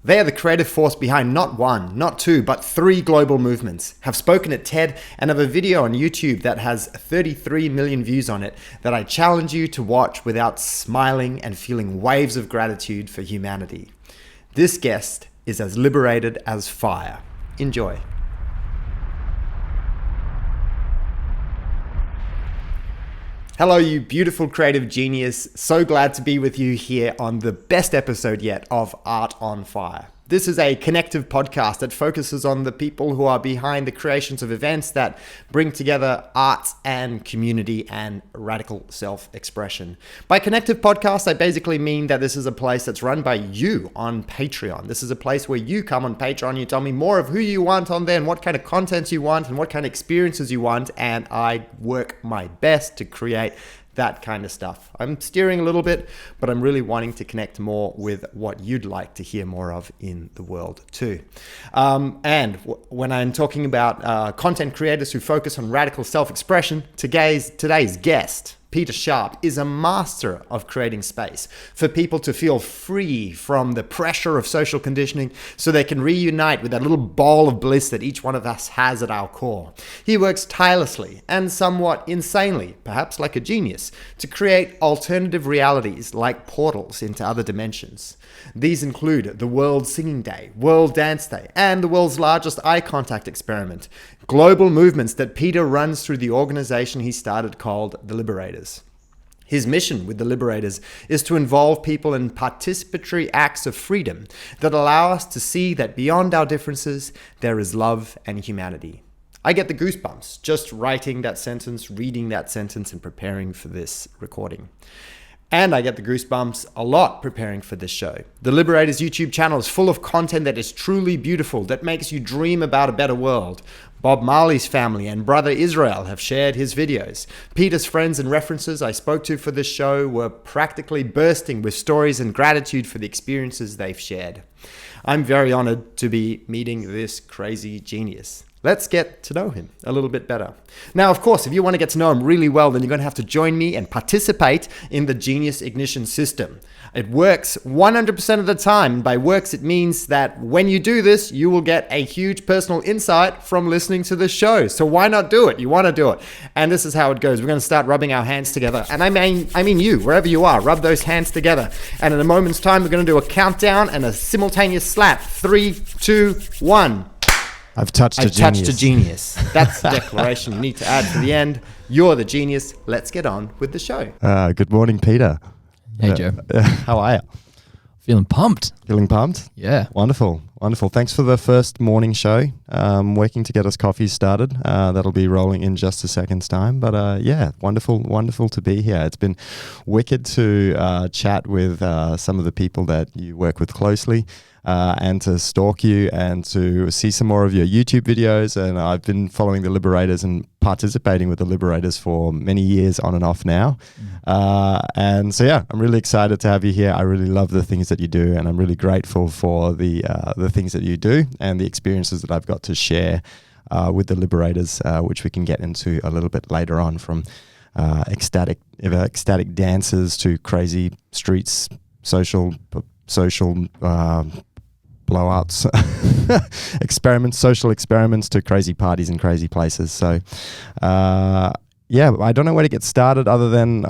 They are the creative force behind not one, not two, but 3 global movements, have spoken at TED, and have a video on YouTube that has 33 million views on it that I challenge you to watch without smiling and feeling waves of gratitude for humanity. This guest is as liberated as fire. Enjoy. Hello, you beautiful creative genius. So glad to be with you here on the best episode yet of Art on Fire. This is a connective podcast that focuses on the people who are behind the creations of events that bring together art and community and radical self-expression. By connective podcast, I basically mean that this is a place that's run by you on Patreon. This is a place where you come on Patreon, you tell me more of who you want on there and what kind of content you want and what kind of experiences you want, and I work my best to create that kind of stuff. I'm steering a little bit, but I'm really wanting to connect more with what you'd like to hear more of in the world too. When I'm talking about content creators who focus on radical self-expression, today's guest, Peter Sharp, is a master of creating space for people to feel free from the pressure of social conditioning so they can reunite with that little ball of bliss that each one of us has at our core. He works tirelessly and somewhat insanely, perhaps like a genius, to create alternative realities like portals into other dimensions. These include the World Singing Day, World Dance Day, and the world's largest eye contact experiment, global movements that Peter runs through the organization he started called the Liberators. His mission with the Liberators is to involve people in participatory acts of freedom that allow us to see that beyond our differences, there is love and humanity. I get the goosebumps just writing that sentence, reading that sentence, and preparing for this recording. And I get the goosebumps a lot preparing for this show. The Liberators YouTube channel is full of content that is truly beautiful, that makes you dream about a better world. Bob Marley's family and brother Israel have shared his videos. Peter's friends and references I spoke to for this show were practically bursting with stories and gratitude for the experiences they've shared. I'm very honored to be meeting this crazy genius. Let's get to know him a little bit better. Now, of course, if you want to get to know him really well, then you're going to have to join me and participate in the Genius Ignition system. It works 100% of the time. By works, it means that when you do this, you will get a huge personal insight from listening to the show. So why not do it? You want to do it. And this is how it goes. We're going to start rubbing our hands together. And I mean you, wherever you are, rub those hands together. And in a moment's time, we're going to do a countdown and a simultaneous slap. 3, 2, 1. I've touched a genius. That's the declaration you need to add to the end. You're the genius. Let's get on with the show. Good morning, Peter. Hey, Joe. How are you? Feeling pumped. Feeling pumped? Yeah. Wonderful. Thanks for the first morning show. Working to get us coffee started. That'll be rolling in just a second's time. But yeah, wonderful to be here. It's been wicked to chat with some of the people that you work with closely. And to stalk you and to see some more of your YouTube videos. And I've been following the Liberators and participating with the Liberators for many years on and off now. And so, yeah, I'm really excited to have you here. I really love the things that you do, and I'm really grateful for the things that you do and the experiences that I've got to share with the Liberators, which we can get into a little bit later on, from ecstatic dances to crazy streets, social blowouts, social experiments to crazy parties and crazy places. So, yeah, I don't know where to get started other than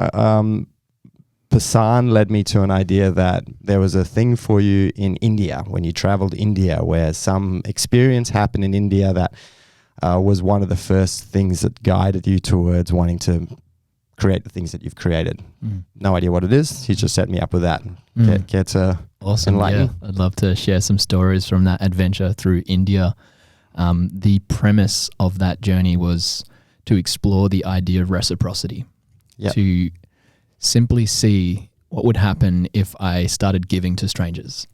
Pasan led me to an idea that there was a thing for you in India when you traveled India, where some experience happened in India that was one of the first things that guided you towards wanting to create the things that you've created. No idea what it is. He just set me up with that. Care to awesome. Yeah, I'd love to share some stories from that adventure through India. The premise of that journey was to explore the idea of reciprocity, to simply see what would happen if I started giving to strangers,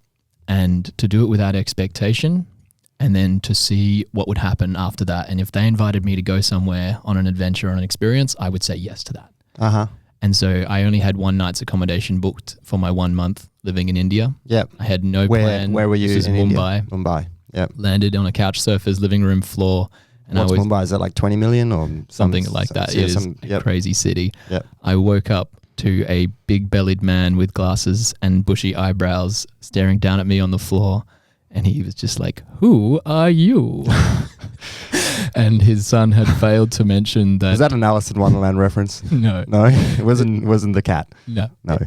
and to do it without expectation, and then to see what would happen after that. And if they invited me to go somewhere on an adventure, on an experience, I would say yes to that. And so I only had one night's accommodation booked for my 1 month living in India. Yep. I had no plan. Where were you in Mumbai. India? Mumbai. Yep. Landed on a couch surfer's living room floor. And what's Mumbai? Is that like 20 million or something like that? It is a crazy city. Yep. I woke up to a big bellied man with glasses and bushy eyebrows staring down at me on the floor. And he was just like, "Who are you?" And his son had failed to mention that. Is that an Alice in Wonderland reference? No. No, it wasn't the cat. No. No.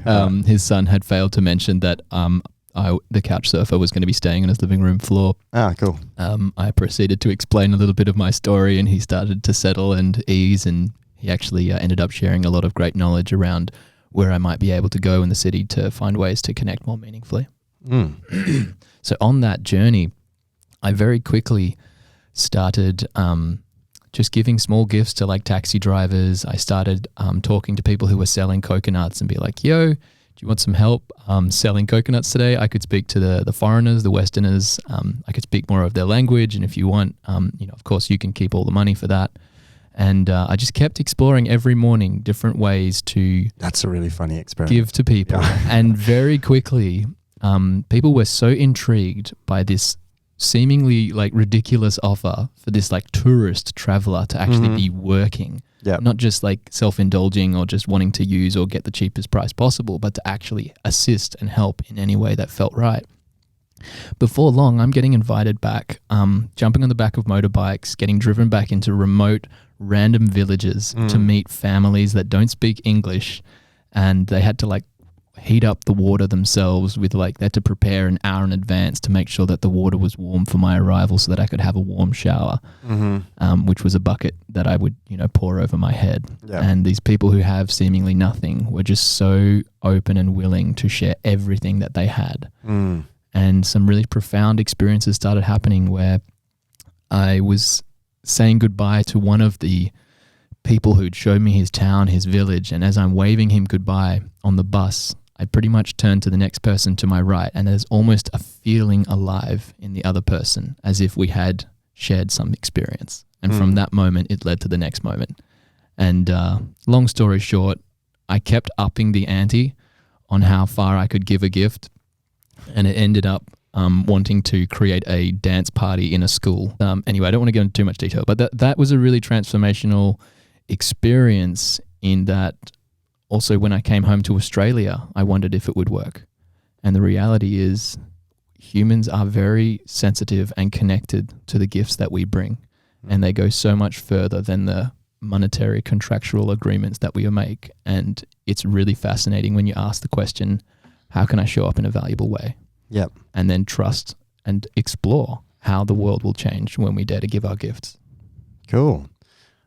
His son had failed to mention that the couch surfer was going to be staying on his living room floor. Ah, cool. I proceeded to explain a little bit of my story, and he started to settle and ease, and he actually ended up sharing a lot of great knowledge around where I might be able to go in the city to find ways to connect more meaningfully. So on that journey, I very quickly started just giving small gifts to like taxi drivers. I started talking to people who were selling coconuts and be like, "Yo, do you want some help selling coconuts today?" I could speak to the foreigners, the Westerners. I could speak more of their language, and if you want, of course, you can keep all the money for that. And I just kept exploring every morning different ways to. That's a really funny experiment. Give to people, and very quickly, people were so intrigued by this seemingly like ridiculous offer for this like tourist traveler to actually be working. Not just like self-indulging or just wanting to use or get the cheapest price possible, but to actually assist and help in any way that felt right. Before long, I'm getting invited back, jumping on the back of motorbikes, getting driven back into remote, random villages to meet families that don't speak English, and they had to like heat up the water themselves with like, they had to prepare an hour in advance to make sure that the water was warm for my arrival so that I could have a warm shower, which was a bucket that I would, pour over my head. And these people who have seemingly nothing were just so open and willing to share everything that they had. And some really profound experiences started happening where I was saying goodbye to one of the people who'd showed me his town, his village, and as I'm waving him goodbye on the bus, I pretty much turned to the next person to my right, and there's almost a feeling alive in the other person, as if we had shared some experience. And from that moment, it led to the next moment. And long story short, I kept upping the ante on how far I could give a gift, and it ended up wanting to create a dance party in a school. Anyway, I don't want to go into too much detail, but that was a really transformational experience in that. Also, when I came home to Australia, I wondered if it would work. And the reality is humans are very sensitive and connected to the gifts that we bring. And they go so much further than the monetary contractual agreements that we make. And it's really fascinating when you ask the question, how can I show up in a valuable way? And then trust and explore how the world will change when we dare to give our gifts. Cool.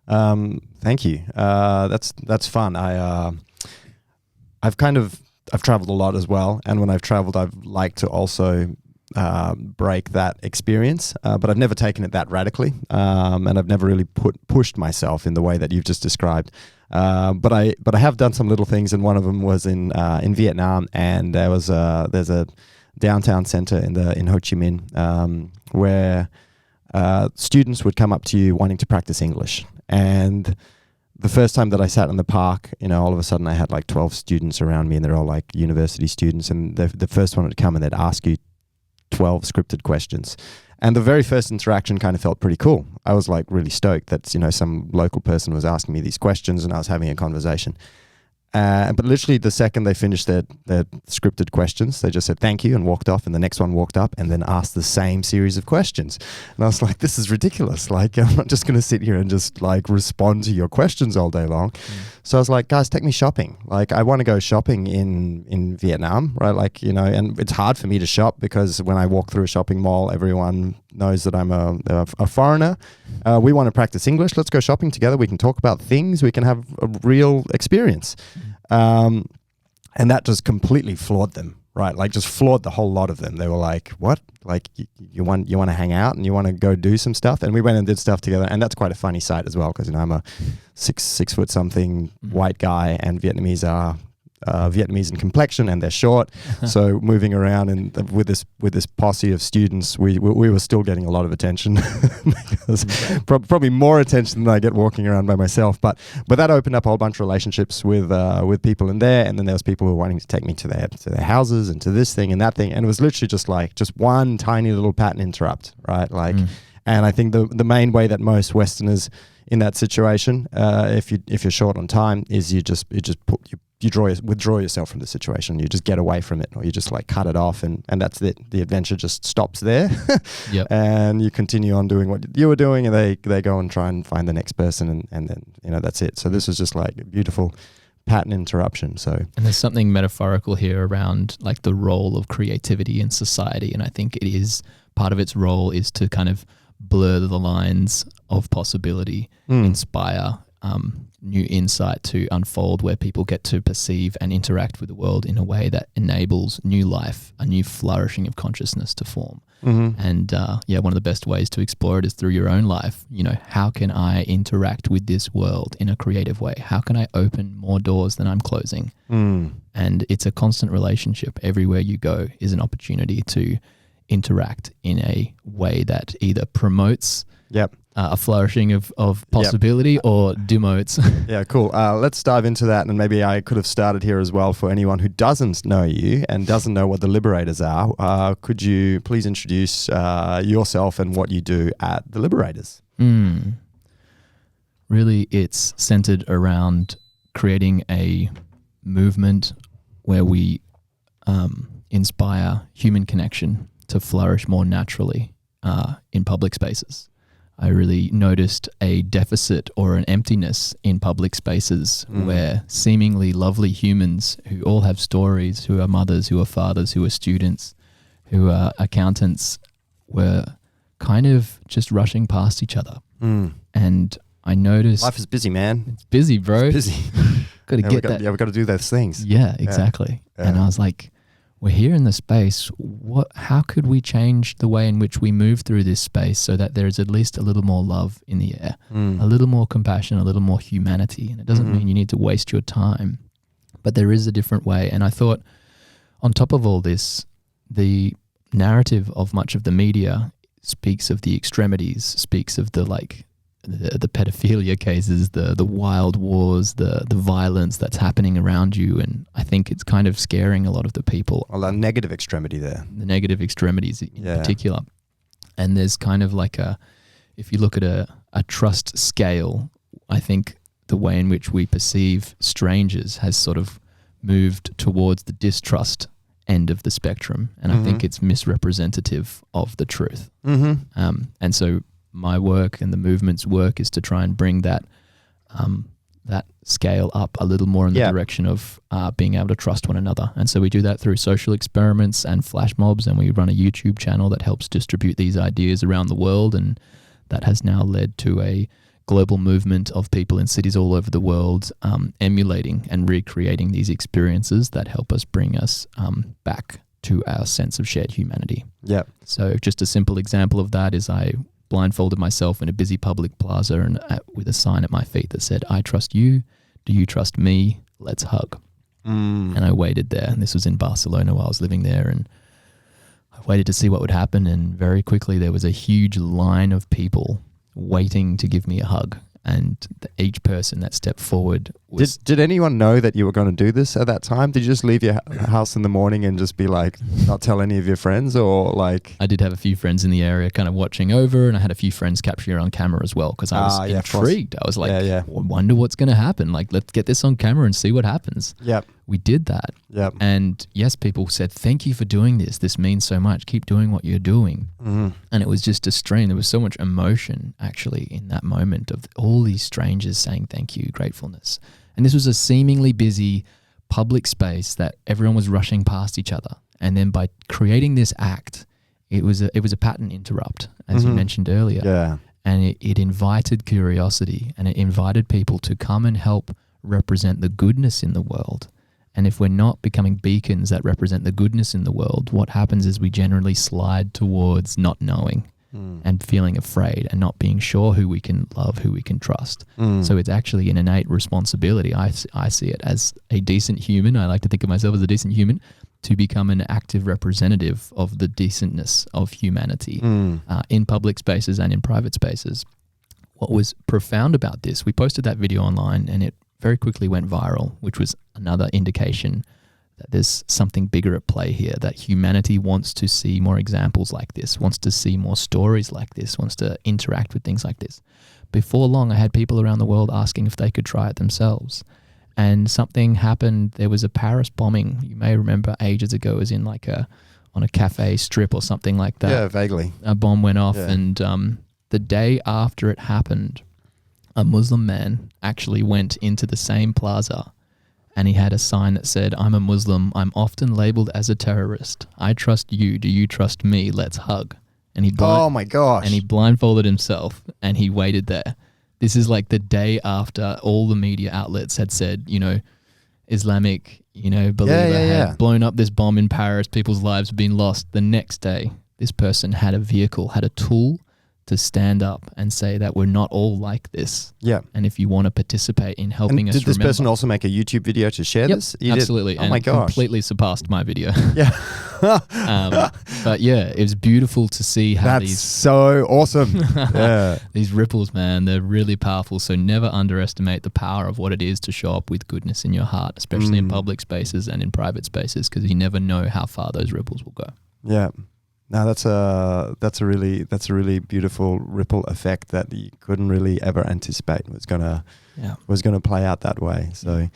Thank you. That's fun. I've traveled a lot as well, and when I've traveled, I've liked to also break that experience, but I've never taken it that radically, and I've never really pushed myself in the way that you've just described. But I have done some little things, and one of them was in Vietnam, and there's a downtown center in Ho Chi Minh where students would come up to you wanting to practice English. And the first time that I sat in the park, all of a sudden I had like 12 students around me, and they're all like university students. And the first one would come and they'd ask you 12 scripted questions. And the very first interaction kind of felt pretty cool. I was like really stoked that, some local person was asking me these questions and I was having a conversation. But literally the second they finished their scripted questions, they just said thank you and walked off, and the next one walked up and then asked the same series of questions. And I was like, this is ridiculous. Like, I'm not just going to sit here and just like respond to your questions all day long. So I was like, guys, take me shopping. Like, I want to go shopping in Vietnam, right? Like, and it's hard for me to shop because when I walk through a shopping mall, everyone knows that I'm a foreigner. We want to practice English. Let's go shopping together. We can talk about things. We can have a real experience. And that just completely floored them, right? Like, just floored the whole lot of them. They were like, what? Like, you want to hang out and you want to go do some stuff? And we went and did stuff together. And that's quite a funny sight as well, because, I'm a six foot something white guy, and Vietnamese are Vietnamese in complexion, and they're short. So moving around and with this posse of students, we were still getting a lot of attention, because probably more attention than I get walking around by myself. But that opened up a whole bunch of relationships with people in there, and then there was people who were wanting to take me to their houses and to this thing and that thing, and it was literally just one tiny little pattern interrupt, right? Like, and I think the main way that most Westerners in that situation, if you're short on time, is you withdraw yourself from the situation. You just get away from it, or you just like cut it off, and that's it. The adventure just stops there. Yep. And you continue on doing what you were doing, and they go and try and find the next person, and then, you know, that's it. So this is just like a beautiful pattern interruption. So, and there's something metaphorical here around like the role of creativity in society, and I think it is part of its role is to kind of blur the lines of possibility, inspire new insight to unfold, where people get to perceive and interact with the world in a way that enables new life, a new flourishing of consciousness to form. And one of the best ways to explore it is through your own life. You know, how can I interact with this world in a creative way? How can I open more doors than I'm closing? And it's a constant relationship. Everywhere you go is an opportunity to interact in a way that either promotes a flourishing of possibility or demotes. Yeah, cool. Let's dive into that. And maybe I could have started here as well for anyone who doesn't know you and doesn't know what the Liberators are. Could you please introduce yourself and what you do at the Liberators? Really, it's centered around creating a movement where we inspire human connection to flourish more naturally in public spaces. I really noticed a deficit or an emptiness in public spaces where seemingly lovely humans who all have stories, who are mothers, who are fathers, who are students, who are accountants, were kind of just rushing past each other. And I noticed... Life is busy, man. It's busy, bro. It's busy. Got to get that. Yeah, we've got to do those things. Yeah, exactly. Yeah. And I was like, we're here in the space. How could we change the way in which we move through this space so that there's at least a little more love in the air, a little more compassion, a little more humanity? And it doesn't mean you need to waste your time, but there is a different way. And I thought, on top of all this, the narrative of much of the media speaks of the extremities, speaks of the pedophilia cases, the wild wars, the violence that's happening around you. And I think it's kind of scaring a lot of the people. Well, a negative extremity there. The negative extremities in particular. And there's kind of like if you look at a trust scale, I think the way in which we perceive strangers has sort of moved towards the distrust end of the spectrum. And I think it's misrepresentative of the truth. And so my work and the movement's work is to try and bring that scale up a little more in the direction of being able to trust one another. And so we do that through social experiments and flash mobs, and we run a YouTube channel that helps distribute these ideas around the world, and that has now led to a global movement of people in cities all over the world emulating and recreating these experiences that help us bring us back to our sense of shared humanity. So just a simple example of that is I blindfolded myself in a busy public plaza and with a sign at my feet that said, "I trust you. Do you trust me? Let's hug." And I waited there. And this was in Barcelona while I was living there. And I waited to see what would happen. And very quickly there was a huge line of people waiting to give me a hug. And each person that stepped forward was... Did anyone know that you were going to do this at that time? Did you just leave your house in the morning and just be like, not tell any of your friends, or like... I did have a few friends in the area kind of watching over, and I had a few friends capturing it on camera as well, because I was intrigued. I was like, I wonder what's going to happen. Like, let's get this on camera and see what happens. We did that. And yes, people said, "Thank you for doing this. This means so much. Keep doing what you're doing." And it was just a strain. There was so much emotion actually in that moment of all these strangers saying thank you, gratefulness. And this was a seemingly busy public space that everyone was rushing past each other. And then by creating this act, it was a pattern interrupt, as you mentioned earlier. And it invited curiosity, and it invited people to come and help represent the goodness in the world. And if we're not becoming beacons that represent the goodness in the world, what happens is we generally slide towards not knowing and feeling afraid and not being sure who we can love, who we can trust. So it's actually an innate responsibility. I see it as a decent human. I like to think of myself as a decent human, to become an active representative of the decentness of humanity in public spaces and in private spaces. What was profound about this, we posted that video online and it very quickly went viral, which was another indication that there's something bigger at play here, that humanity wants to see more examples like this, wants to see more stories like this, wants to interact with things like this. Before long, I had people around the world asking if they could try it themselves. and something happened. There was a Paris bombing. You may remember ages ago. It was in like on a cafe strip or something like that. Yeah, vaguely. A bomb went off, and the day after it happened, a Muslim man actually went into the same plaza, and he had a sign that said, "I'm a Muslim. I'm often labeled as a terrorist. I trust you. Do you trust me? Let's hug." And oh my gosh. And he blindfolded himself, and he waited there. This is like the day after all the media outlets had said, Islamic, believer had blown up this bomb in Paris. People's lives have been lost. The next day, this person had a vehicle, had a tool to stand up and say that we're not all like this. Yeah. And if you want to participate in helping us remember. Did this person also make a YouTube video to share this? Absolutely. Oh my gosh. Completely surpassed my video. Yeah. But yeah, it was beautiful to see how That's so awesome. Yeah. These ripples, man, they're really powerful. So never underestimate the power of what it is to show up with goodness in your heart, especially in public spaces and in private spaces, because you never know how far those ripples will go. Yeah. No, that's a really beautiful ripple effect that you couldn't really ever anticipate was gonna play out that way. So,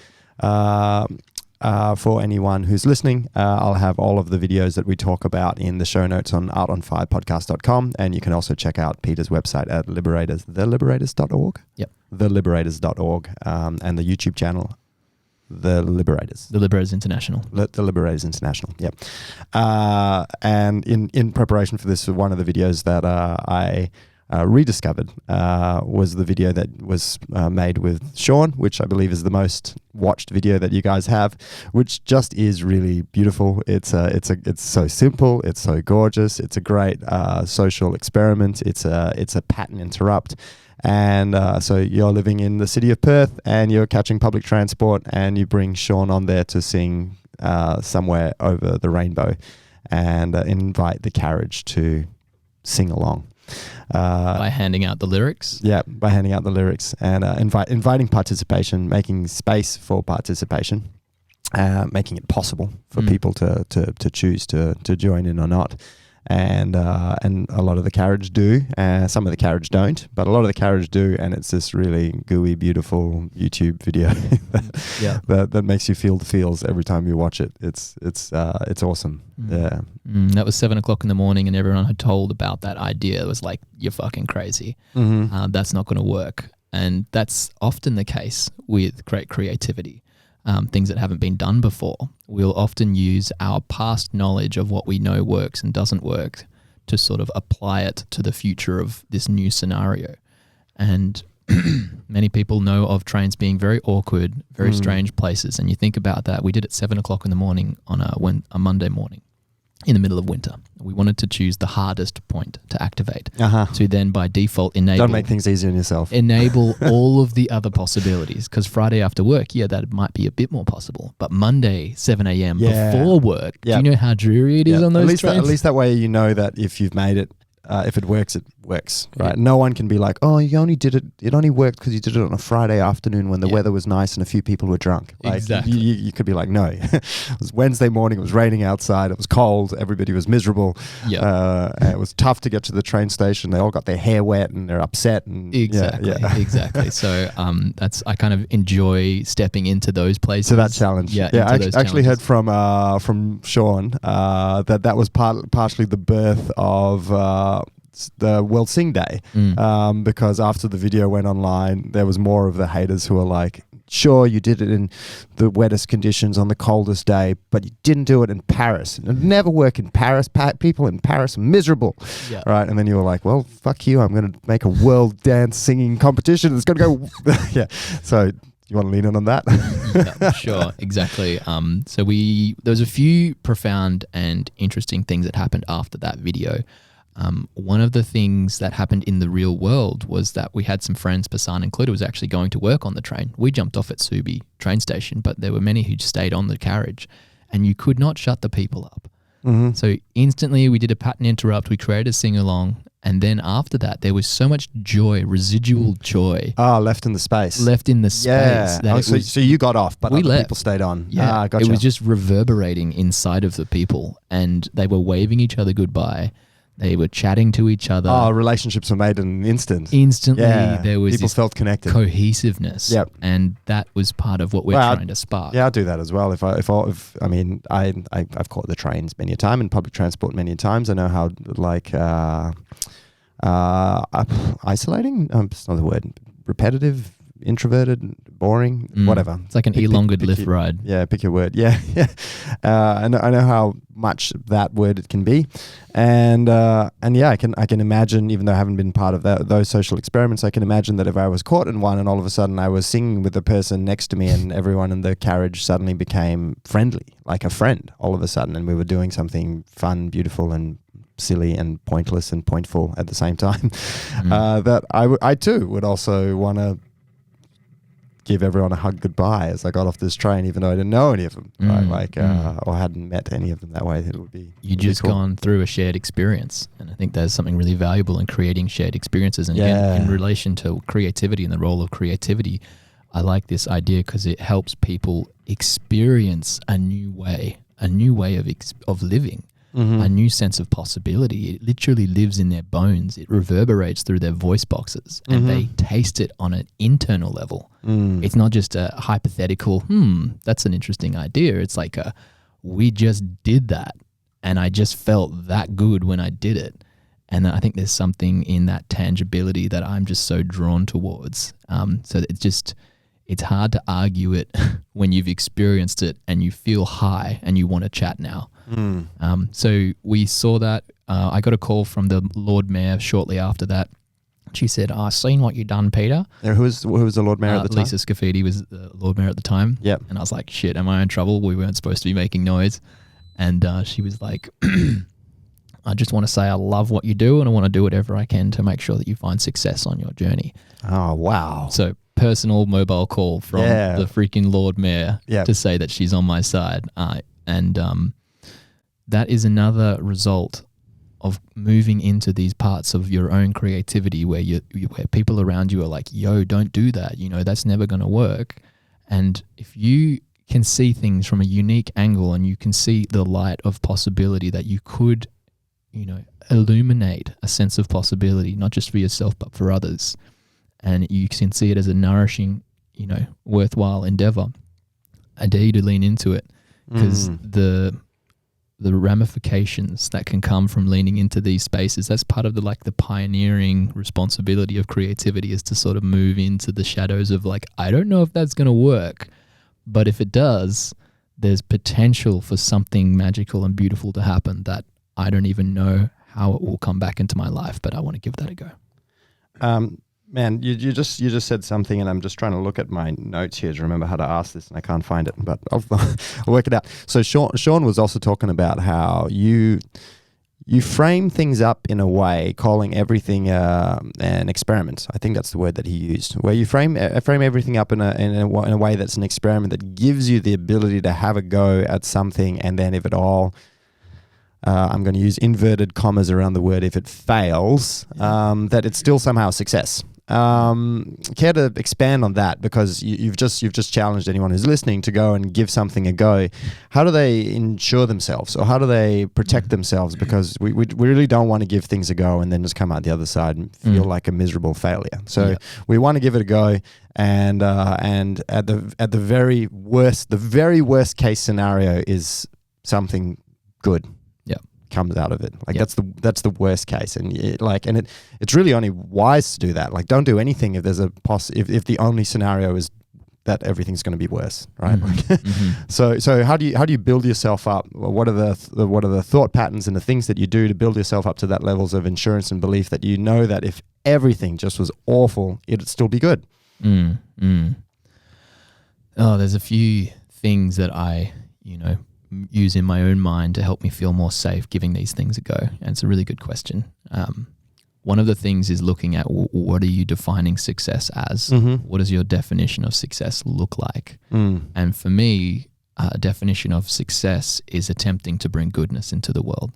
for anyone who's listening, I'll have all of the videos that we talk about in the show notes on artonfirepodcast.com, and you can also check out Peter's website at theliberators.org. Yep, theliberators.org, and the YouTube channel. The Liberators. The Liberators International. The Liberators International, yep. And in preparation for this, one of the videos that I rediscovered was the video that was made with Sean, which I believe is the most watched video that you guys have, which just is really beautiful. It's so simple, it's so gorgeous, it's a great social experiment, it's a pattern interrupt. And so you're living in the city of Perth and you're catching public transport and you bring Sean on there to sing somewhere over the rainbow and invite the carriage to sing along. By handing out the lyrics? Yeah, by handing out the lyrics and inviting participation, making space for participation, making it possible for people to choose to join in or not. And a lot of the carriage do, some of the carriage don't, but a lot of the carriage do, and it's this really gooey, beautiful YouTube video that makes you feel the feels every time you watch it. It's awesome. Yeah. That was 7 o'clock in the morning, and everyone had told about that idea. It was like, you're fucking crazy. That's not going to work, and that's often the case with great creativity. Things that haven't been done before. We'll often use our past knowledge of what we know works and doesn't work to sort of apply it to the future of this new scenario. And many people know of trains being very awkward, very strange places. And you think about that. We did it 7 o'clock in the morning on a Monday morning in the middle of winter. We wanted to choose the hardest point to activate to then by default enable. Don't make things easy on yourself. Enable all of the other possibilities, because Friday after work, that might be a bit more possible. But Monday, 7 a.m. before work, do you know how dreary it is on those trains? At least that way you know that if you've made it, if it works, right? No one can be like, oh, you only did it. It only worked because you did it on a Friday afternoon when the weather was nice and a few people were drunk. Like, exactly. You could be like, no, it was Wednesday morning. It was raining outside. It was cold. Everybody was miserable. And it was tough to get to the train station. They all got their hair wet and they're upset. And exactly. So I kind of enjoy stepping into those places. To that challenge. I actually heard from Sean that was partially the birth of the World Sing Day, because after the video went online, there was more of the haters who were like, sure, you did it in the wettest conditions on the coldest day, but you didn't do it in Paris. It'd never work in Paris. People in Paris are miserable. Right? And then you were like, well, fuck you. I'm going to make a world dance singing competition. It's going to go... So you want to lean in on that? Sure. Exactly. So there was a few profound and interesting things that happened after that video. One of the things that happened in the real world was that we had some friends, Passan included, was actually going to work on the train. We jumped off at Subi train station, but there were many who stayed on the carriage, and you could not shut the people up. So instantly we did a pattern interrupt, we created a sing-along, and then after that there was so much joy, residual joy. Left in the space. Yeah. So you got off, but other people stayed on. Yeah. Gotcha. It was just reverberating inside of the people, and they were waving each other goodbye. They were chatting to each other. Oh, relationships were made in an instant. Instantly, Yeah. there was People this felt connected. cohesiveness. Yep. And that was part of what we're trying to spark. Yeah, I do that as well. I've caught the trains many a time and public transport many a times. I know how isolating. It's not the word. Repetitive, introverted, boring, whatever. It's like an elongated lift ride. Yeah, pick your word. Yeah, yeah. I know how much that word it can be, and yeah, I can imagine. Even though I haven't been part of those social experiments, I can imagine that if I was caught in one and all of a sudden I was singing with the person next to me, and everyone in the carriage suddenly became friendly, like a friend, all of a sudden, and we were doing something fun, beautiful, and silly and pointless and pointful at the same time. That I too would also want to give everyone a hug goodbye as I got off this train, even though I didn't know any of them, or hadn't met any of them that way. It would be cool. Gone through a shared experience, and I think there's something really valuable in creating shared experiences. And again, in relation to creativity and the role of creativity, I like this idea because it helps people experience a new way of living. A new sense of possibility. It literally lives in their bones. It reverberates through their voice boxes, and they taste it on an internal level. It's not just a hypothetical, that's an interesting idea. It's like we just did that, and I just felt that good when I did it. And I think there's something in that tangibility that I'm just so drawn towards. So it's hard to argue it when you've experienced it and you feel high and you want to chat now. So we saw that. I got a call from the Lord Mayor shortly after that. She said, "I've seen what you've done, Peter." Yeah, who was the Lord Mayor at the time? Lisa Scafidi was the Lord Mayor at the time. Yep. And I was like, shit, am I in trouble? We weren't supposed to be making noise. And she was like, I just want to say I love what you do, and I want to do whatever I can to make sure that you find success on your journey. Oh, wow. So personal mobile call from the freaking Lord Mayor to say that she's on my side. And that is another result of moving into these parts of your own creativity where where people around you are like, yo, don't do that. That's never going to work. And if you can see things from a unique angle and you can see the light of possibility that you could, illuminate a sense of possibility, not just for yourself, but for others. And you can see it as a nourishing, worthwhile endeavor. I dare you to lean into it, because the ramifications that can come from leaning into these spaces, that's part of the pioneering responsibility of creativity, is to sort of move into the shadows of I don't know if that's going to work, but if it does, there's potential for something magical and beautiful to happen that I don't even know how it will come back into my life, but I want to give that a go. Man, you just said something, and I'm just trying to look at my notes here to remember how to ask this, and I can't find it, but I'll work it out. So Sean was also talking about how you frame things up in a way, calling everything an experiment. I think that's the word that he used, where you frame everything up in a way that's an experiment that gives you the ability to have a go at something, and then if it all I'm going to use inverted commas around the word, if it fails, that it's still somehow a success. Care to expand on that, because you've just challenged anyone who's listening to go and give something a go. How do they ensure themselves, or how do they protect themselves? Because we really don't want to give things a go and then just come out the other side and feel like a miserable failure. So we want to give it a go, and at the very worst case scenario is something good comes out of it. That's the worst case, and it's really only wise to do that. Don't do anything if there's if the only scenario is that everything's going to be worse, right? So how do you build yourself up? What are the thought patterns and the things that you do to build yourself up to that levels of insurance and belief that you know that if everything just was awful, it'd still be good? Oh, there's a few things that I use in my own mind to help me feel more safe giving these things a go. And it's a really good question. One of the things is looking at what are you defining success as? What does your definition of success look like? And for me, a definition of success is attempting to bring goodness into the world.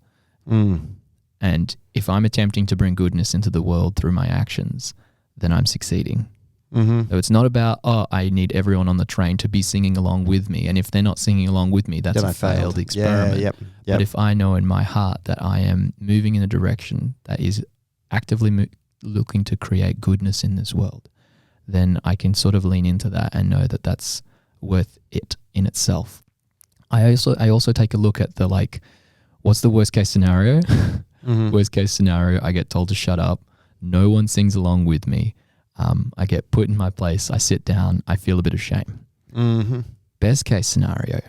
And if I'm attempting to bring goodness into the world through my actions, then I'm succeeding. So it's not about, I need everyone on the train to be singing along with me. And if they're not singing along with me, that's a failed experiment. Yeah, But if I know in my heart that I am moving in a direction that is actively looking to create goodness in this world, then I can sort of lean into that and know that that's worth it in itself. I also take a look at the what's the worst case scenario? Worst case scenario, I get told to shut up. No one sings along with me. I get put in my place. I sit down. I feel a bit of shame. Best case scenario,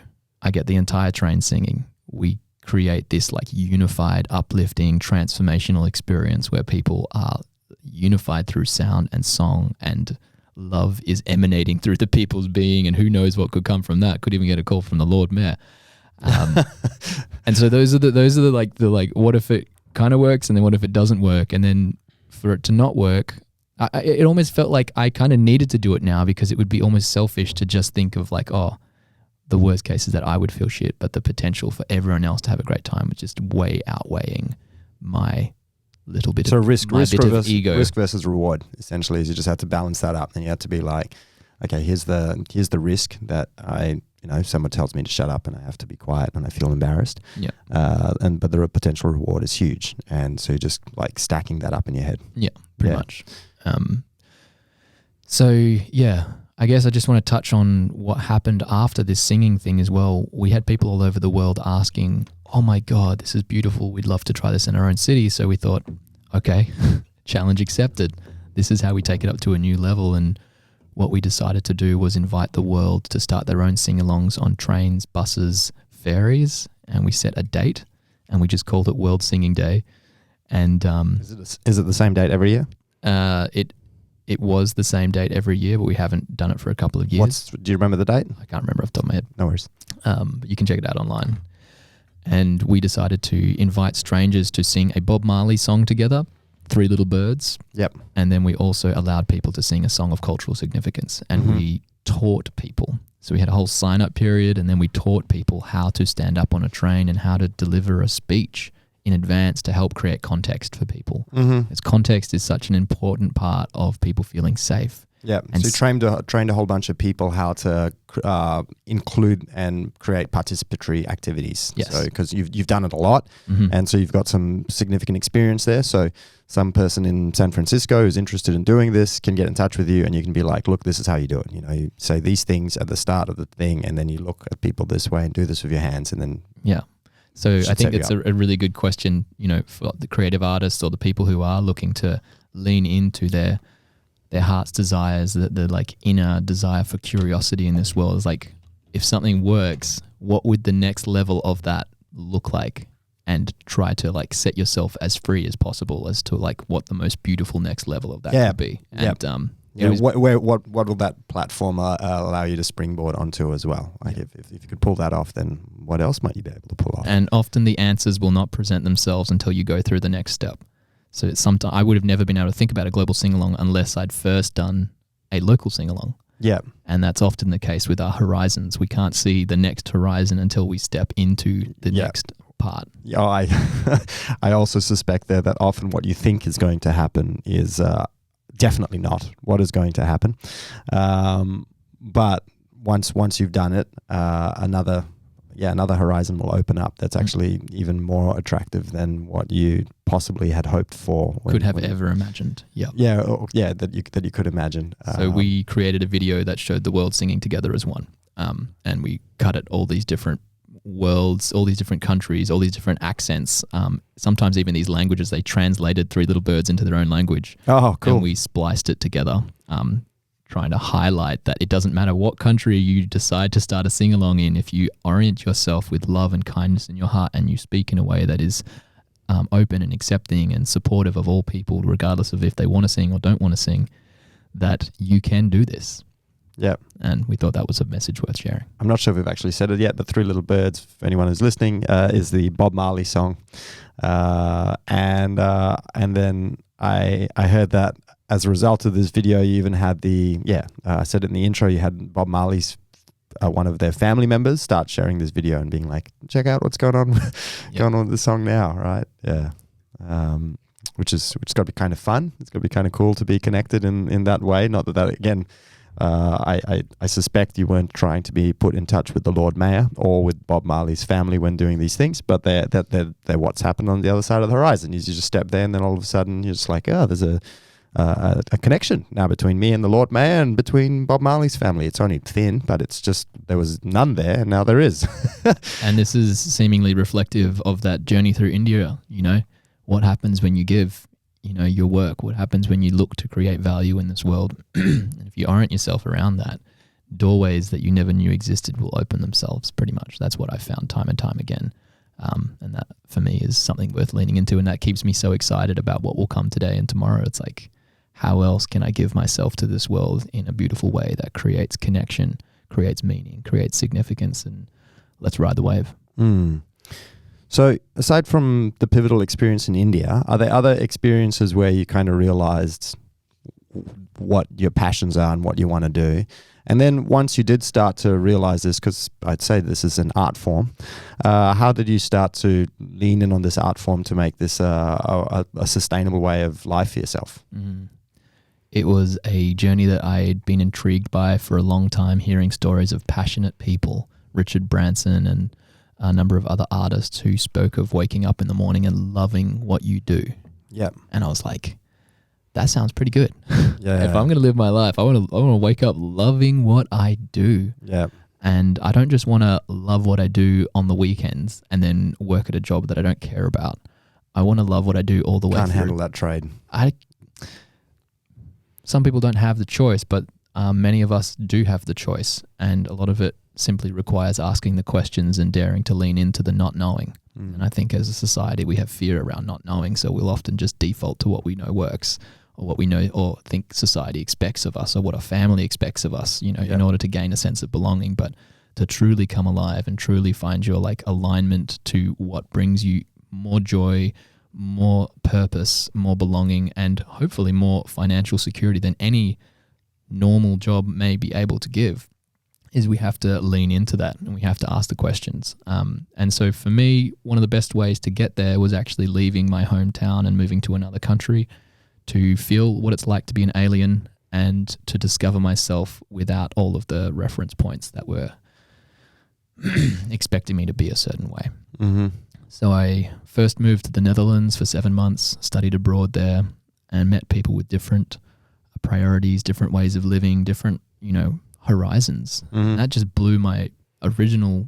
I get the entire train singing. We create this unified, uplifting, transformational experience where people are unified through sound and song, and love is emanating through the people's being, and who knows what could come from that. Could even get a call from the Lord Mayor. And so those are the what if it kind of works, and then what if it doesn't work, and then for it to not work, it almost felt like I kind of needed to do it now, because it would be almost selfish to just think of the worst case is that I would feel shit, but the potential for everyone else to have a great time was just way outweighing my little bit of ego. Risk versus reward, essentially, is you just have to balance that up. And you have to be like, okay, here's the risk that someone tells me to shut up and I have to be quiet and I feel embarrassed. Yeah. But the potential reward is huge. And so you're just stacking that up in your head. Yeah, pretty much. So yeah, I guess I just want to touch on what happened after this singing thing as well. We had people all over the world asking, oh my God, this is beautiful. We'd love to try this in our own city. So we thought, okay, challenge accepted. This is how we take it up to a new level. And what we decided to do was invite the world to start their own sing-alongs on trains, buses, ferries. And we set a date and we just called it World Singing Day. And is it the same date every year? It was the same date every year, but we haven't done it for a couple of years. Do you remember the date? I can't remember off the top of my head. No worries. But you can check it out online. And we decided to invite strangers to sing a Bob Marley song together, Three Little Birds. Yep. And then we also allowed people to sing a song of cultural significance. And we taught people. So we had a whole sign-up period, and then we taught people how to stand up on a train and how to deliver a speech in advance to help create context for people. Because context is such an important part of people feeling safe. Yeah, so you trained a whole bunch of people how to include and create participatory activities. Yes. So because you've done it a lot, and so you've got some significant experience there. So some person in San Francisco who's interested in doing this can get in touch with you, and you can be like, look, this is how you do it. You say these things at the start of the thing, and then you look at people this way and do this with your hands, and then So I think it's a really good question, for the creative artists or the people who are looking to lean into their heart's desires, the inner desire for curiosity in this world. Is if something works, what would the next level of that look like? And try to set yourself as free as possible as to what the most beautiful next level of that could be. And what will that platform allow you to springboard onto as well? If you could pull that off, then what else might you be able to pull off? And often the answers will not present themselves until you go through the next step. So sometimes I would have never been able to think about a global sing-along unless I'd first done a local sing-along. Yeah. And that's often the case with our horizons. We can't see the next horizon until we step into the next part. Yeah, I also suspect that often what you think is going to happen is definitely not what is going to happen. But once you've done it, another horizon will open up that's actually even more attractive than what you possibly had hoped for. Ever imagined. Yeah. Yeah, that you could imagine. So we created a video that showed the world singing together as one. And we cut it all these different worlds, all these different countries, all these different accents. Sometimes even these languages, they translated Three Little Birds into their own language. Oh, cool. And we spliced it together, trying to highlight that it doesn't matter what country you decide to start a sing-along in. If you orient yourself with love and kindness in your heart and you speak in a way that is open and accepting and supportive of all people, regardless of if they want to sing or don't want to sing, that you can do this. Yeah. And we thought that was a message worth sharing. I'm not sure if we've actually said it yet, but Three Little Birds, for anyone who's listening, is the Bob Marley song. And then I heard that as a result of this video, you even had I said it in the intro, you had Bob Marley's one of their family members start sharing this video and being like, check out what's going on going on with the song now, right? Yeah. which has got to be kind of fun. It's got to be kind of cool to be connected in that way. Not that again, I suspect you weren't trying to be put in touch with the Lord Mayor or with Bob Marley's family when doing these things, but they're what's happened on the other side of the horizon. You just step there, and then all of a sudden you're just like, oh, there's a connection now between me and the Lord Mayor and between Bob Marley's family. It's only thin, but it's just, there was none there, and now there is. And this is seemingly reflective of that journey through India. What happens when you give, your work? What happens when you look to create value in this world? And if you orient yourself around that, doorways that you never knew existed will open themselves, pretty much. That's what I found time and time again. And that, for me, is something worth leaning into, and that keeps me so excited about what will come today and tomorrow. It's like, how else can I give myself to this world in a beautiful way that creates connection, creates meaning, creates significance, and let's ride the wave. So aside from the pivotal experience in India, are there other experiences where you kind of realized what your passions are and what you want to do? And then once you did start to realize this, because I'd say this is an art form, how did you start to lean in on this art form to make this a sustainable way of life for yourself? It was a journey that I'd been intrigued by for a long time, hearing stories of passionate people, Richard Branson and a number of other artists who spoke of waking up in the morning and loving what you do. Yeah. And I was like, that sounds pretty good. Yeah. If I'm going to live my life, I want to wake up loving what I do. Yeah. And I don't just want to love what I do on the weekends and then work at a job that I don't care about. I want to love what I do all the way through. Can't handle that trade. Some people don't have the choice, but many of us do have the choice. And a lot of it simply requires asking the questions and daring to lean into the not knowing. And I think as a society, we have fear around not knowing. So we'll often just default to what we know works, or what we know or think society expects of us, or what our family expects of us, in order to gain a sense of belonging. But to truly come alive and truly find your alignment to what brings you more joy, more purpose, more belonging, and hopefully more financial security than any normal job may be able to give, is we have to lean into that, and we have to ask the questions. And so for me, one of the best ways to get there was actually leaving my hometown and moving to another country to feel what it's like to be an alien and to discover myself without all of the reference points that were expecting me to be a certain way. So I first moved to the Netherlands for 7 months, studied abroad there, and met people with different priorities, different ways of living, different, horizons. That just blew my original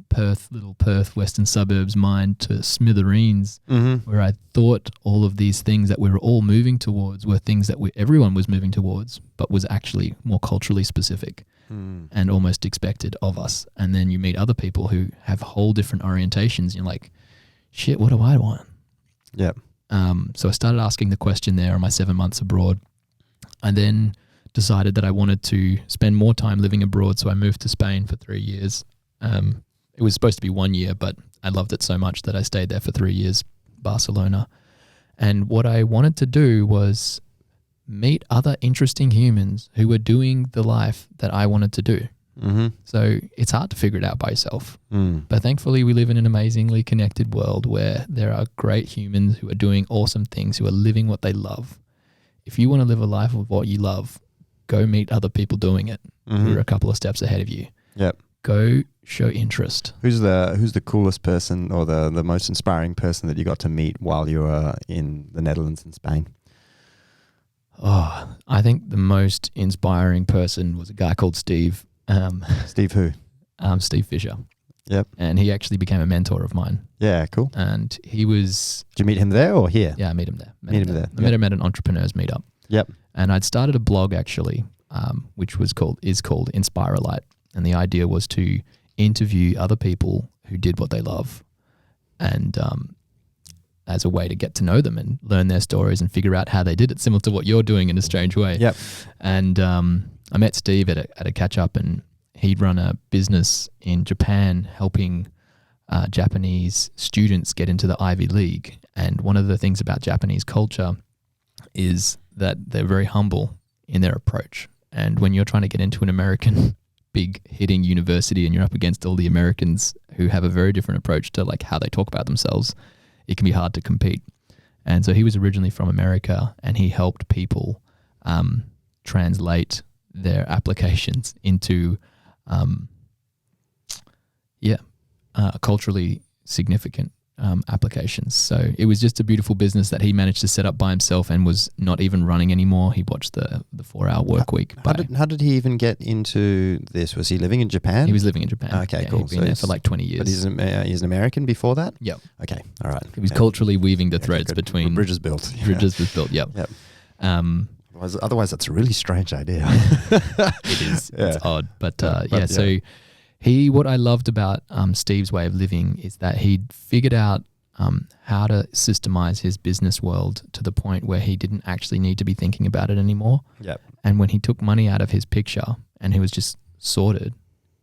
little Perth, western suburbs mind to smithereens, where I thought all of these things that we were all moving towards were things that everyone was moving towards, but was actually more culturally specific and almost expected of us. And then you meet other people who have whole different orientations, and you're like, shit, what do I want? Yeah. So I started asking the question there in my 7 months abroad, and then decided that I wanted to spend more time living abroad. So I moved to Spain for 3 years. It was supposed to be 1 year, but I loved it so much that I stayed there for 3 years, Barcelona. And what I wanted to do was meet other interesting humans who were doing the life that I wanted to do. So it's hard to figure it out by yourself. But thankfully, we live in an amazingly connected world where there are great humans who are doing awesome things, who are living what they love. If you want to live a life of what you love, go meet other people doing it who are a couple of steps ahead of you. Yep. Go show interest. Who's the coolest person or the most inspiring person that you got to meet while you were in the Netherlands and Spain? Oh, I think the most inspiring person was a guy called Steve. Steve who? Steve Fisher. Yep. And he actually became a mentor of mine. Yeah, cool. And he was... Did you meet him there or here? Yeah, I met him there. Meet him there. I met him at an entrepreneurs meetup. Yep. And I'd started a blog actually, which is called Inspirelite. And the idea was to interview other people who did what they love, and as a way to get to know them and learn their stories and figure out how they did it, similar to what you're doing in a strange way. Yep. And I met Steve at a catch up, and he'd run a business in Japan helping Japanese students get into the Ivy League. And one of the things about Japanese culture is that they're very humble in their approach. And when you're trying to get into an American big hitting university and you're up against all the Americans who have a very different approach to how they talk about themselves, it can be hard to compete. And so he was originally from America, and he helped people translate their applications into culturally significant applications. So it was just a beautiful business that he managed to set up by himself and was not even running anymore. He watched the 4-hour work week. How did he even get into this? Was he living in Japan? He was living in Japan. Okay, cool. He'd been there for like 20 years. But he's an American before that? Yep. Okay, all right. He was culturally weaving the threads between... Bridges built. Bridges was built, yep. Otherwise, that's a really strange idea. It is. Yeah. It's odd. But so... What I loved about Steve's way of living is that he'd figured out how to systemize his business world to the point where he didn't actually need to be thinking about it anymore. Yep. And when he took money out of his picture and he was just sorted,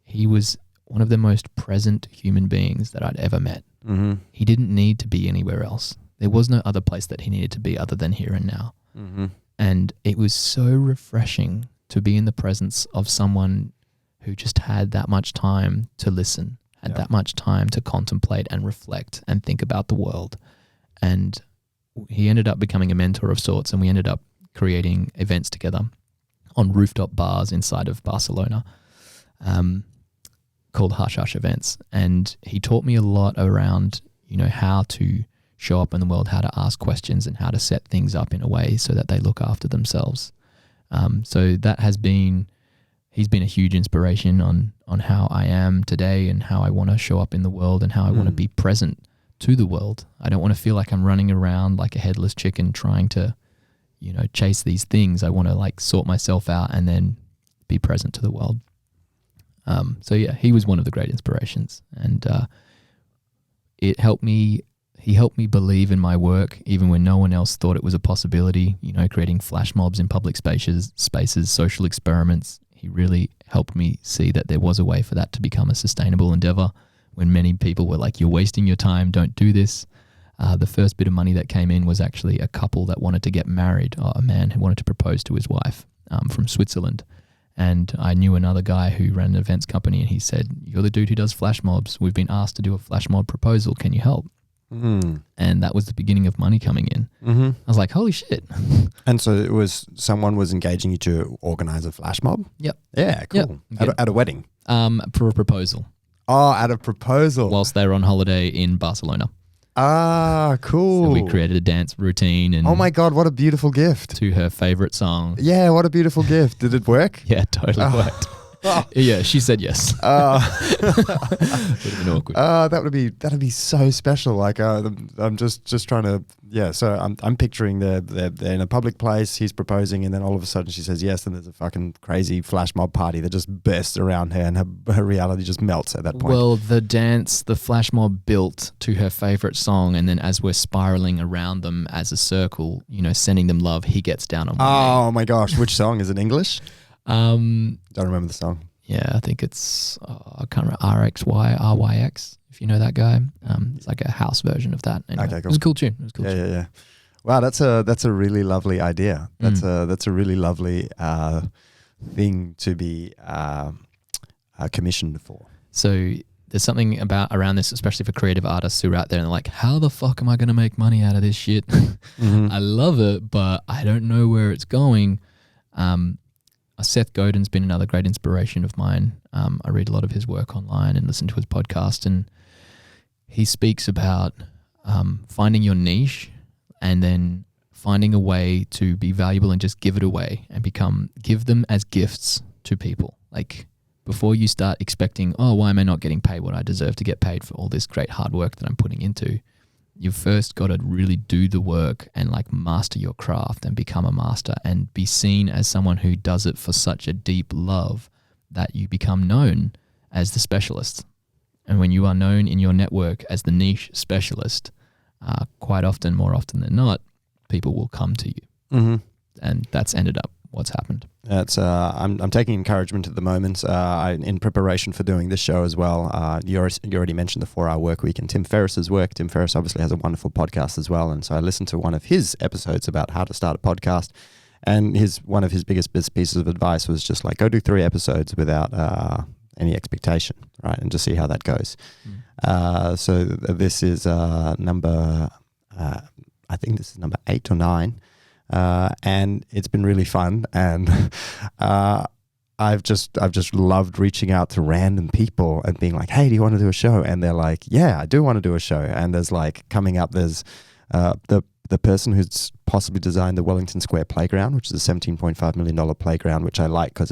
he was one of the most present human beings that I'd ever met. Mm-hmm. He didn't need to be anywhere else. There was no other place that he needed to be other than here and now. Mm-hmm. And it was so refreshing to be in the presence of someone who just had that much time to listen, had that much time to contemplate and reflect and think about the world. And he ended up becoming a mentor of sorts, and we ended up creating events together on rooftop bars inside of Barcelona called Hush Hush Events. And he taught me a lot around, how to show up in the world, how to ask questions and how to set things up in a way so that they look after themselves. So that has been... He's been a huge inspiration on how I am today and how I want to show up in the world and how I want to be present to the world. I don't want to feel like I'm running around like a headless chicken trying to, chase these things. I want to sort myself out and then be present to the world. He was one of the great inspirations, and it helped me. He helped me believe in my work even when no one else thought it was a possibility. Creating flash mobs in public spaces, social experiments. He really helped me see that there was a way for that to become a sustainable endeavor when many people were like, you're wasting your time, don't do this. The first bit of money that came in was actually a couple that wanted to get married, or a man who wanted to propose to his wife from Switzerland. And I knew another guy who ran an events company, and he said, you're the dude who does flash mobs. We've been asked to do a flash mob proposal. Can you help? Mm. And that was the beginning of money coming in. Mm-hmm. I was like, holy shit. And so it was someone was engaging you to organize a flash mob? Yep. Yeah, cool. Yep. At a wedding? For a proposal. Oh, at a proposal. Whilst they were on holiday in Barcelona. Ah, cool. So we created a dance routine. And oh my God, what a beautiful gift. To her favorite song. Yeah, what a beautiful gift. Did it work? Yeah, totally worked. Oh. Yeah, she said yes. Would have been awkward. That'd be so special. I'm just trying to So I'm picturing they're in a public place. He's proposing, and then all of a sudden she says yes, and there's a fucking crazy flash mob party that just bursts around her, and her reality just melts at that point. Well, the flash mob built to her favorite song, and then as we're spiraling around them as a circle, sending them love, he gets down on one knee. Oh my gosh, which song is it? English? Don't remember the song. Yeah, I think it's I can't remember, RYX, if you know that guy. It's like a house version of that. Anyway, okay, cool. It was a cool tune. Yeah. Wow, that's a really lovely idea. That's a really lovely thing to be commissioned for. So there's something around this, especially for creative artists who are out there and they're like, how the fuck am I going to make money out of this shit? Mm-hmm. I love it, but I don't know where it's going. Seth Godin's been another great inspiration of mine. I read a lot of his work online and listen to his podcast, and he speaks about finding your niche and then finding a way to be valuable and just give it away and give them as gifts to people. Like, before you start expecting, why am I not getting paid what I deserve to get paid for all this great hard work that I'm putting into? You've first got to really do the work and master your craft and become a master and be seen as someone who does it for such a deep love that you become known as the specialist. And when you are known in your network as the niche specialist, quite often, more often than not, people will come to you. Mm-hmm. And that's ended up what's happened. That's I'm taking encouragement at the moment in preparation for doing this show as well. You already mentioned the 4-hour work week and Tim Ferriss's work. Tim Ferriss obviously has a wonderful podcast as well, and so I listened to one of his episodes about how to start a podcast, and one of his biggest pieces of advice was just go do 3 episodes without any expectation, right, and just see how that goes. So this is number. I think this is number 8 or 9. And it's been really fun. And I've just loved reaching out to random people and being like, hey, do you want to do a show? And they're like, yeah, I do want to do a show. And there's like coming up, there's the person who's possibly designed the Wellington Square playground, which is a $17.5 million playground, which I like because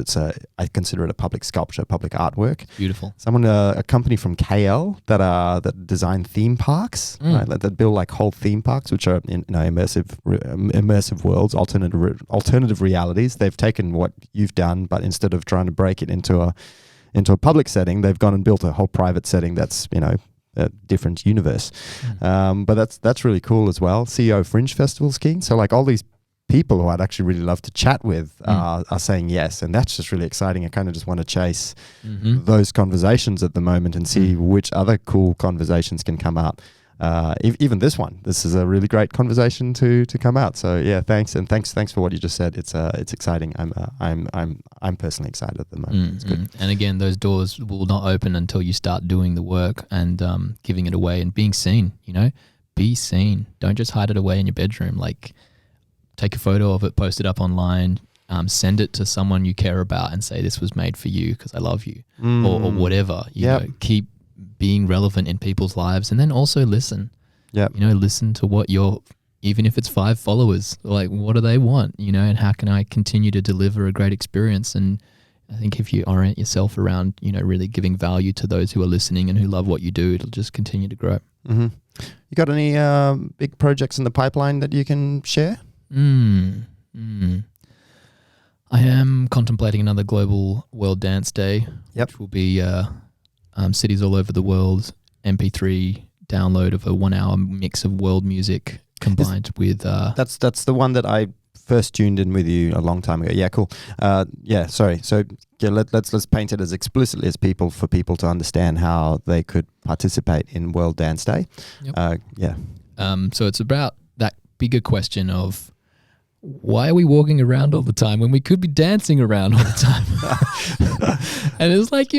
I consider it a public sculpture, public artwork. Beautiful. Someone, a company from KL that design theme parks, right? That build like whole theme parks, which are immersive worlds, alternative realities. They've taken what you've done, but instead of trying to break it into a public setting, they've gone and built a whole private setting that's, a different universe. But that's really cool as well. CEO Fringe Festival's keen. So like all these people who I'd actually really love to chat with are saying yes. And that's just really exciting. I kind of just want to chase those conversations at the moment and see which other cool conversations can come out. Even this one, this is a really great conversation to come out. So yeah, thanks. And thanks for what you just said. It's exciting. I'm personally excited at the moment. It's good. And again, those doors will not open until you start doing the work and giving it away and being seen, be seen. Don't just hide it away in your bedroom. Like take a photo of it, post it up online, send it to someone you care about and say, this was made for you because I love you or whatever, you know, keep being relevant in people's lives, and then also listen. Listen to what even if it's 5 followers, like what do they want, and how can I continue to deliver a great experience? And I think if you orient yourself around, really giving value to those who are listening and who love what you do, it'll just continue to grow. You got any big projects in the pipeline that you can share? I am contemplating another global World Dance Day, which will be cities all over the world, MP3 download of a 1-hour mix of world music combined with... That's the one that I first tuned in with you a long time ago. Yeah, cool. Sorry. So let's paint it as explicitly as for people to understand how they could participate in World Dance Day. So it's about that bigger question of why are we walking around all the time when we could be dancing around all the time? And it's like,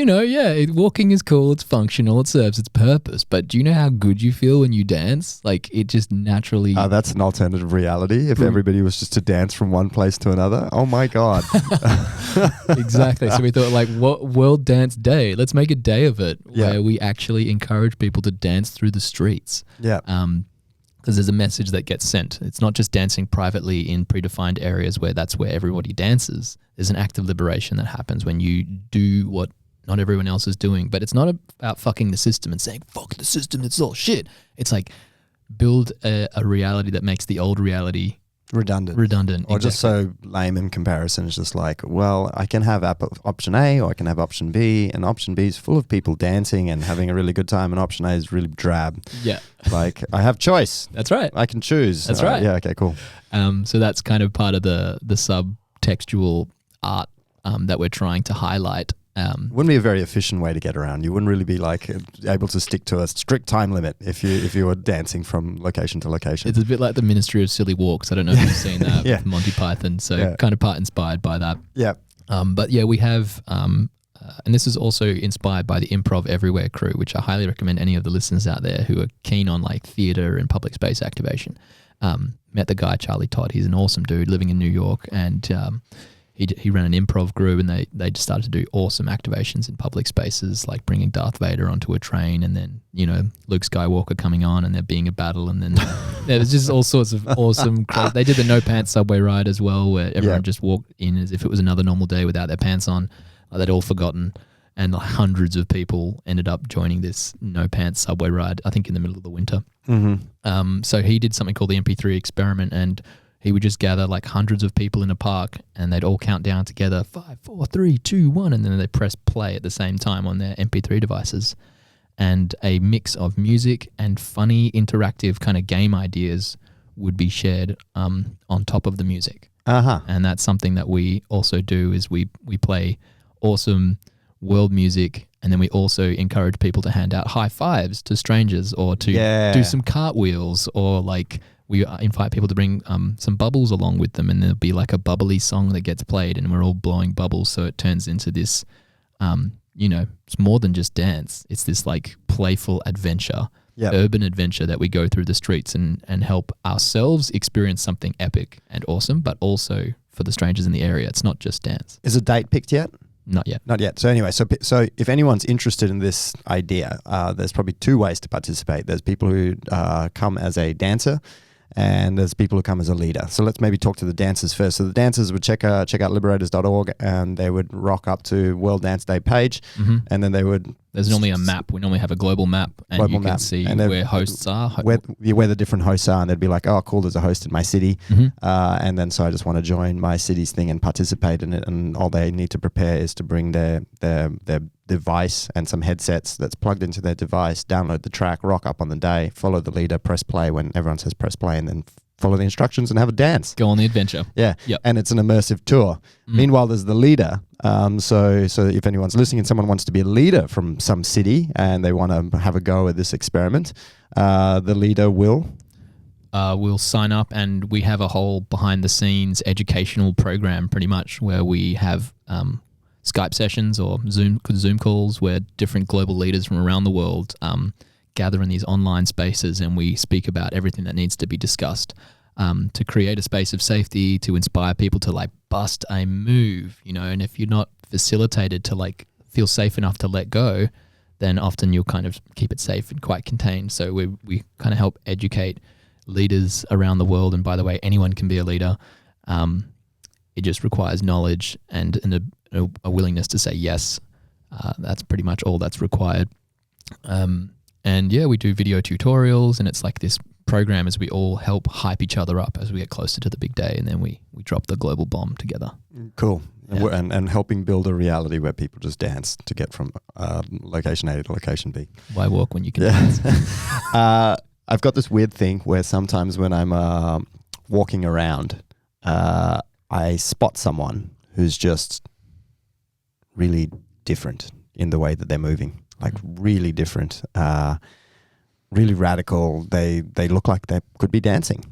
walking is cool, it's functional, it serves its purpose. But do you know how good you feel when you dance? Like it just naturally... that's an alternative reality. If everybody was just to dance from one place to another, oh my God. Exactly. So we thought like, what World Dance Day? Let's make a day of it where we actually encourage people to dance through the streets. Yeah. Because there's a message that gets sent. It's not just dancing privately in predefined areas where that's where everybody dances. There's an act of liberation that happens when you do what not everyone else is doing. But it's not about fucking the system and saying, fuck the system, it's all shit. It's like build a reality that makes the old reality redundant. Or just so lame in comparison. It's just like, well, I can have option A or I can have option B, and option B is full of people dancing and having a really good time, and option A is really drab. Yeah. Like I have choice. That's right. I can choose. That's right. Yeah, okay, cool. So that's kind of part of the subtextual art that we're trying to highlight. Wouldn't be a very efficient way to get around. You wouldn't really be like able to stick to a strict time limit if you were dancing from location to location. It's a bit like the Ministry of Silly Walks. I don't know if you've seen that with Monty Python. So kind of part inspired by that. Yeah. But yeah, we have, and this is also inspired by the Improv Everywhere crew, which I highly recommend any of the listeners out there who are keen on like theater and public space activation. Met the guy, Charlie Todd. He's an awesome dude living in New York, and he ran an improv group, and they just started to do awesome activations in public spaces, like bringing Darth Vader onto a train, and then Luke Skywalker coming on, and there being a battle, and then there was just all sorts of awesome. They did the no pants subway ride as well, where everyone just walked in as if it was another normal day without their pants on. They'd all forgotten, and hundreds of people ended up joining this no pants subway ride. I think in the middle of the winter. So he did something called the MP3 experiment, and he would just gather like hundreds of people in a park, and they'd all count down together, 5, 4, 3, 2, 1, and then they press play at the same time on their MP3 devices. And a mix of music and funny interactive kind of game ideas would be shared on top of the music. And that's something that we also do is we play awesome world music, and then we also encourage people to hand out high fives to strangers, or to do some cartwheels, or like we invite people to bring some bubbles along with them, and there'll be like a bubbly song that gets played, and we're all blowing bubbles, so it turns into this, it's more than just dance. It's this like playful adventure urban adventure that we go through the streets and help ourselves experience something epic and awesome, but also for the strangers in the area. It's not just dance. Is a date picked yet? Not yet. Not yet. So anyway, so if anyone's interested in this idea, there's probably two ways to participate. There's people who come as a dancer, and there's people who come as a leader. So let's maybe talk to the dancers first. So the dancers would check out liberators.org, and they would rock up to World Dance Day page, and then they would... There's normally a map. We normally have a global map, and you can see where hosts are. Where the different hosts are, and they'd be like, oh, cool, there's a host in my city. And then so I just want to join my city's thing and participate in it, and all they need to prepare is to bring their device and some headsets that's plugged into their device, download the track, rock up on the day, follow the leader, press play when everyone says press play, and then follow the instructions and have a dance. Go on the adventure. Yeah. Yep. And it's an immersive tour. Meanwhile, there's the leader. So if anyone's listening and someone wants to be a leader from some city and they want to have a go at this experiment, the leader will sign up, and we have a whole behind the scenes educational program pretty much where we have Skype sessions or Zoom calls where different global leaders from around the world gather in these online spaces, and we speak about everything that needs to be discussed to create a space of safety, to inspire people to like bust a move, and if you're not facilitated to like feel safe enough to let go, then often you'll kind of keep it safe and quite contained. So we kind of help educate leaders around the world, and by the way, anyone can be a leader. It just requires knowledge and a willingness to say yes. That's pretty much all that's required. And yeah, we do video tutorials, and it's like this program as we all help hype each other up as we get closer to the big day, and then we drop the global bomb together. Cool. Yeah. And helping build a reality where people just dance to get from location A to location B. Why walk when you can dance? I've got this weird thing where sometimes when I'm walking around, I spot someone who's just really different in the way that they're moving. Like really different, really radical. They look like they could be dancing.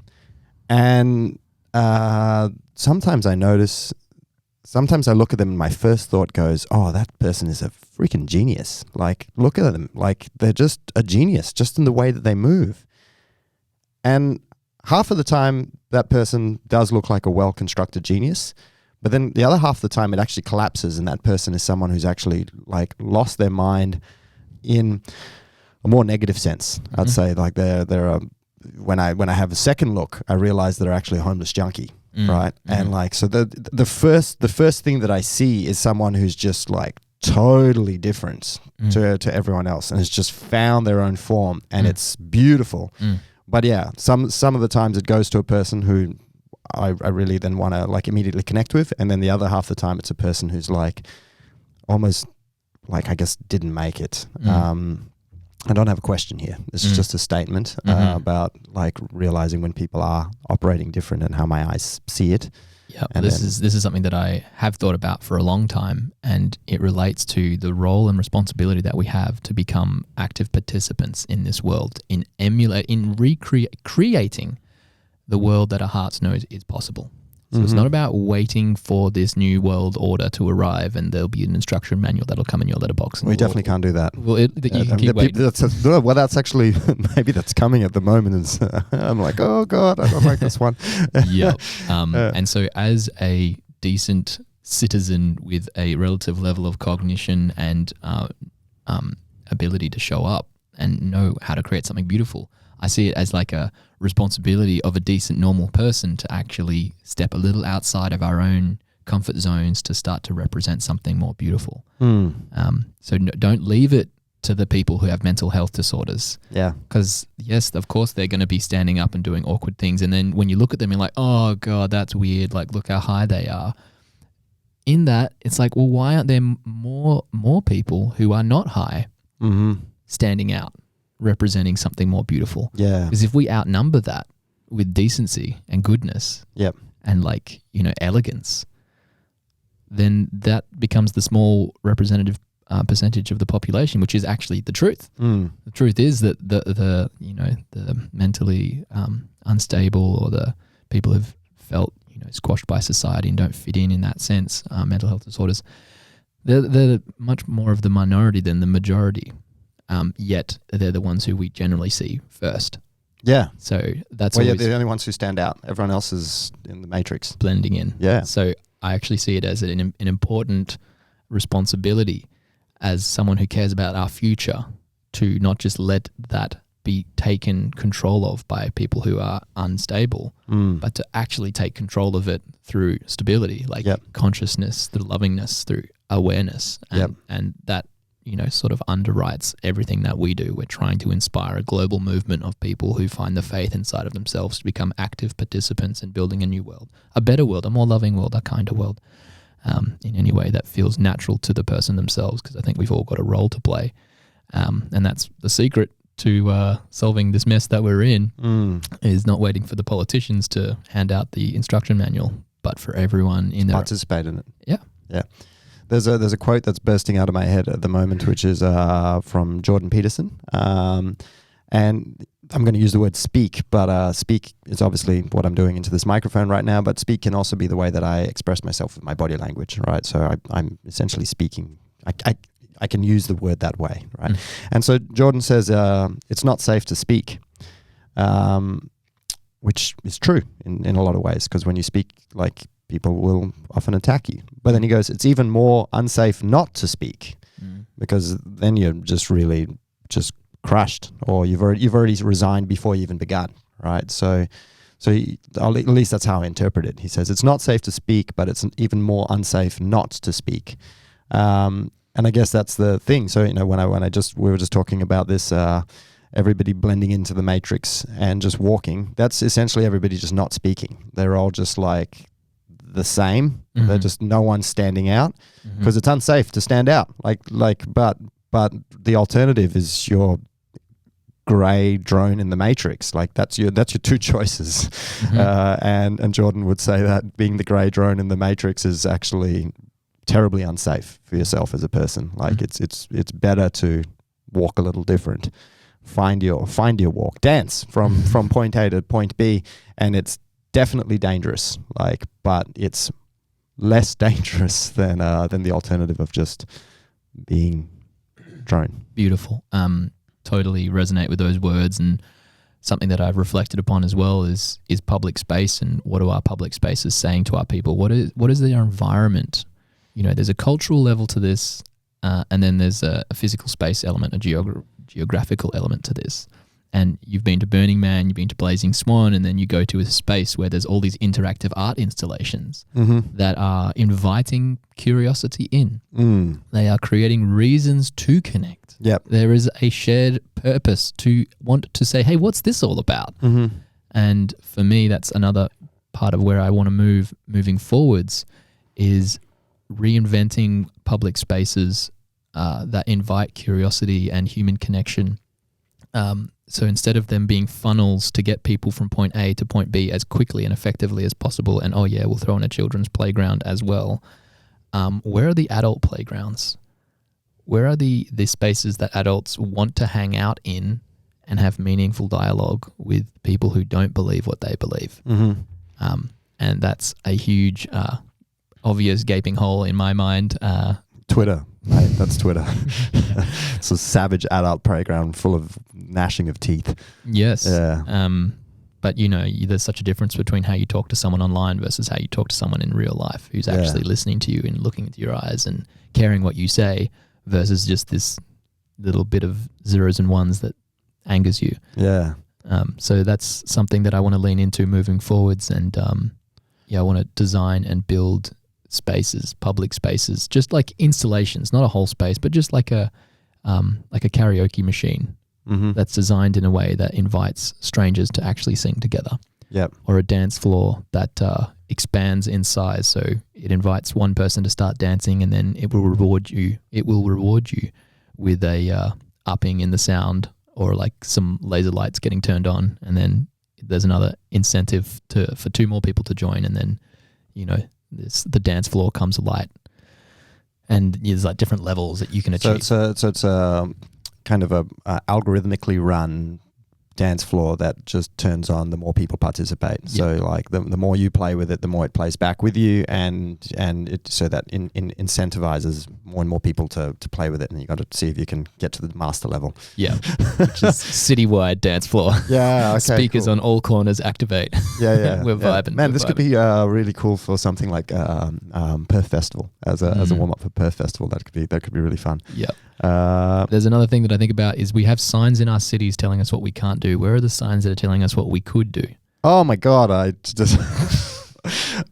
And sometimes I notice, sometimes I look at them and my first thought goes, oh, that person is a freaking genius. Like, look at them. Like, they're just a genius, just in the way that they move. And half of the time, that person does look like a well-constructed genius. But then the other half of the time, it actually collapses, and that person is someone who's actually like lost their mind in a more negative sense. I'd say like they're when I have a second look, I realize they're actually a homeless junkie, right? And like so the first thing that I see is someone who's just like totally different to everyone else, and has just found their own form, and it's beautiful. But yeah, some of the times it goes to a person who I really then want to like immediately connect with, and then the other half of the time it's a person who's like almost like I guess didn't make it. I don't have a question here. This is just a statement about like realizing when people are operating different and how my eyes see it. Yeah, this is something that I have thought about for a long time, and it relates to the role and responsibility that we have to become active participants in this world, in creating the world that our hearts know is possible. So it's not about waiting for this new world order to arrive and there'll be an instruction manual that'll come in your letterbox. We definitely can't do that. Well, you can keep waiting. That's actually, maybe that's coming at the moment. I'm like, oh God, I don't like this one. Yeah. And so as a decent citizen with a relative level of cognition and ability to show up and know how to create something beautiful, I see it as like a responsibility of a decent, normal person to actually step a little outside of our own comfort zones to start to represent something more beautiful. So don't leave it to the people who have mental health disorders. Yeah. Because yes, of course, they're going to be standing up and doing awkward things. And then when you look at them, you're like, oh God, that's weird. Like, look how high they are. In that, it's like, well, why aren't there more people who are not high standing out, representing something more beautiful? Yeah. Because if we outnumber that with decency and goodness and like, elegance, then that becomes the small representative percentage of the population, which is actually the truth. The truth is that the mentally unstable, or the people who've felt squashed by society and don't fit in that sense, mental health disorders, they're much more of the minority than the majority. yet they're the ones who we generally see first. Yeah. So that's Well, yeah, always they're the only ones who stand out. Everyone else is in the matrix. blending in. Yeah. So I actually see it as an important responsibility as someone who cares about our future to not just let that be taken control of by people who are unstable, but to actually take control of it through stability, like consciousness, through lovingness, through awareness. And that, sort of underwrites everything that we do. We're trying to inspire a global movement of people who find the faith inside of themselves to become active participants in building a new world, a better world, a more loving world, a kinder world, in any way that feels natural to the person themselves, because I think we've all got a role to play. And that's the secret to solving this mess that we're in, is not waiting for the politicians to hand out the instruction manual, but for everyone in there. Participate in it. Yeah. Yeah. There's a quote that's bursting out of my head at the moment, which is from Jordan Peterson. And I'm going to use the word speak, but speak is obviously what I'm doing into this microphone right now, but speak can also be the way that I express myself with my body language, right? So I'm essentially speaking. I can use the word that way, right? And so Jordan says it's not safe to speak, which is true in a lot of ways, because when you speak, like, people will often attack you. But then he goes, it's even more unsafe not to speak, because then you're just really just crushed, or you've already resigned before you even begun, right? So at least that's how I interpret it. He says it's not safe to speak, but it's even more unsafe not to speak. And I guess that's the thing. So, we were just talking about this, everybody blending into the matrix and just walking. That's essentially everybody just not speaking. They're all just like the same. They're just, no one's standing out, because it's unsafe to stand out. But the alternative is your gray drone in the matrix. Like that's your two choices. And Jordan would say that being the gray drone in the matrix is actually terribly unsafe for yourself as a person. Like it's better to walk a little different, find your walk, dance from point A to point B, and it's definitely dangerous. But it's less dangerous than the alternative of just being drone. Beautiful. Totally resonate with those words, and something that I've reflected upon as well is public space, and what are our public spaces saying to our people? What is their environment? There's a cultural level to this, and then there's a physical space element, a geographical element to this. And you've been to Burning Man, you've been to Blazing Swan, and then you go to a space where there's all these interactive art installations that are inviting curiosity in. They are creating reasons to connect. Yep. There is a shared purpose to want to say, hey, what's this all about? And for me, that's another part of where I want to moving forwards, is reinventing public spaces that invite curiosity and human connection. So instead of them being funnels to get people from point A to point B as quickly and effectively as possible, and we'll throw in a children's playground as well, where are the adult playgrounds? Where are the spaces that adults want to hang out in and have meaningful dialogue with people who don't believe what they believe? And that's a huge, obvious gaping hole in my mind. Twitter, mate, that's Twitter. It's a savage adult playground full of gnashing of teeth. Yes. Yeah. But there's such a difference between how you talk to someone online versus how you talk to someone in real life, who's actually listening to you and looking into your eyes and caring what you say, versus just this little bit of zeros and ones that angers you. Yeah. So that's something that I want to lean into moving forwards. And I want to design and build spaces, public spaces, just like installations, not a whole space, but just like a karaoke machine that's designed in a way that invites strangers to actually sing together. Yep. Or a dance floor that expands in size, so it invites one person to start dancing, and then it will reward you. It will reward you with a upping in the sound, or like some laser lights getting turned on, and then there's another incentive for two more people to join, and then the dance floor comes alight, and there's like different levels that you can achieve. So it's a kind of a algorithmically run dance floor that just turns on the more people participate. So like the more you play with it, the more it plays back with you, and it so that incentivizes more and more people to play with it, and you got to see if you can get to the master level. Yeah, which is citywide dance floor. Yeah, okay, speakers cool. on all corners activate. Yeah. We're vibing. Man, this could be really cool for something like Perth Festival as a warm up for Perth Festival. That could be really fun. Yeah. There's another thing that I think about is we have signs in our cities telling us what we can't do. Where are the signs that are telling us what we could do? Oh my God, I just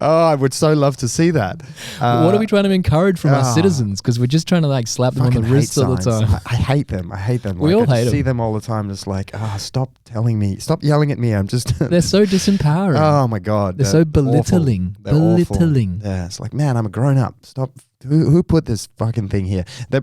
I would so love to see that. What are we trying to encourage from our citizens? Because we're just trying to like slap them on the wrist all the time. I hate them. We all hate them. See them all the time. Just like, stop telling me, stop yelling at me. I'm just. They're so disempowering. Oh my God, they're so belittling. They're belittling. Awful. Yeah, it's like, man, I'm a grown up. Stop. Who put this fucking thing here? In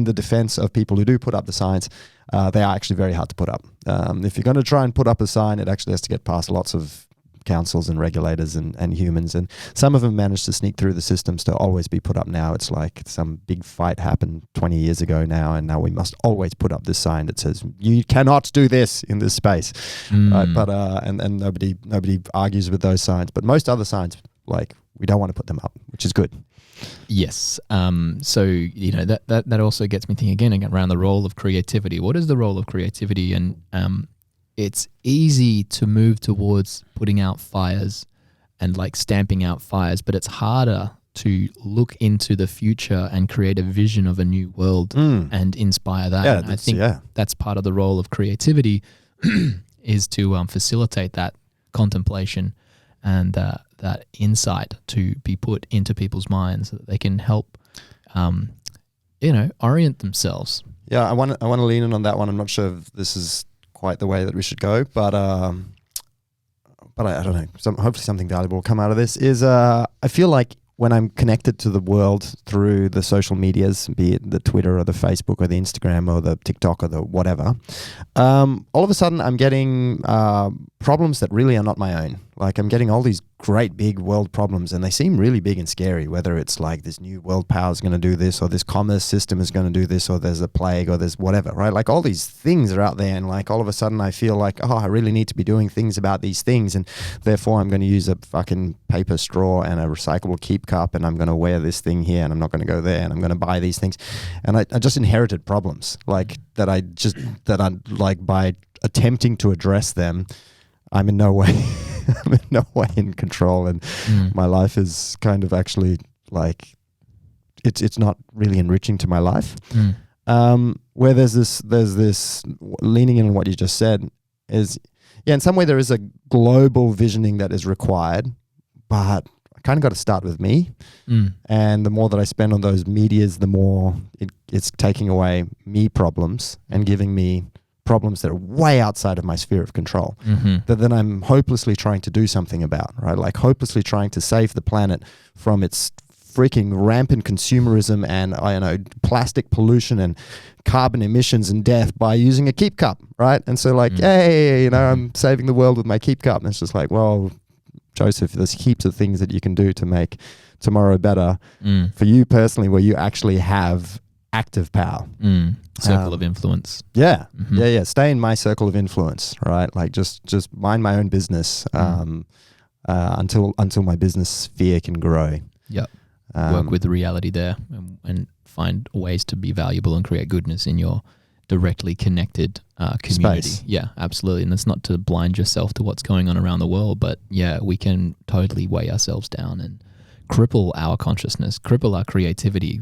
the defense of people who do put up the signs, they are actually very hard to put up. If you're going to try and put up a sign, it actually has to get past lots of councils and regulators and humans, and some of them manage to sneak through the systems to always be put up now. It's like some big fight happened 20 years ago now, and now we must always put up this sign that says you cannot do this in this space, right? But and nobody argues with those signs, but most other signs, like, we don't want to put them up, which is good. Yes. So, you know, that also gets me thinking again around the role of creativity. What is the role of creativity? And it's easy to move towards putting out fires and like stamping out fires, but it's harder to look into the future and create a vision of a new world and inspire that. Yeah, and I think that's part of the role of creativity is to facilitate that contemplation and that insight to be put into people's minds so that they can help, orient themselves. Yeah, I want to lean in on that one. I'm not sure if this is quite the way that we should go, but I don't know. Hopefully something valuable will come out of this. I feel like when I'm connected to the world through the social medias, be it the Twitter or the Facebook or the Instagram or the TikTok or the whatever, all of a sudden I'm getting problems that really are not my own. Like, I'm getting all these great big world problems, and they seem really big and scary, whether it's like this new world power is going to do this, or this commerce system is going to do this, or there's a plague, or there's whatever, right? Like, all these things are out there, and like all of a sudden I feel like, I really need to be doing things about these things, and therefore I'm going to use a fucking paper straw and a recyclable keep cup, and I'm going to wear this thing here, and I'm not going to go there, and I'm going to buy these things. And I just inherited problems like that. By attempting to address them, I'm in no way in control, and my life is kind of actually like it's not really enriching to my life. Where there's this leaning in on what you just said is, in some way there is a global visioning that is required, but I kind of got to start with me. And the more that I spend on those medias, the more it's taking away me problems and giving me problems that are way outside of my sphere of control, that then I'm hopelessly trying to do something about, right? Like hopelessly trying to save the planet from its freaking rampant consumerism and plastic pollution and carbon emissions and death by using a keep cup, right? And so like, I'm saving the world with my keep cup. And it's just like, well, Joseph, there's heaps of things that you can do to make tomorrow better for you personally, where you actually have active power. Circle of influence. Yeah. Stay in my circle of influence, right? Like just mind my own business until my business sphere can grow. Yep. Work with the reality there and find ways to be valuable and create goodness in your directly connected community. Space. Yeah, absolutely. And that's not to blind yourself to what's going on around the world, but yeah, we can totally weigh ourselves down and cripple our consciousness, cripple our creativity,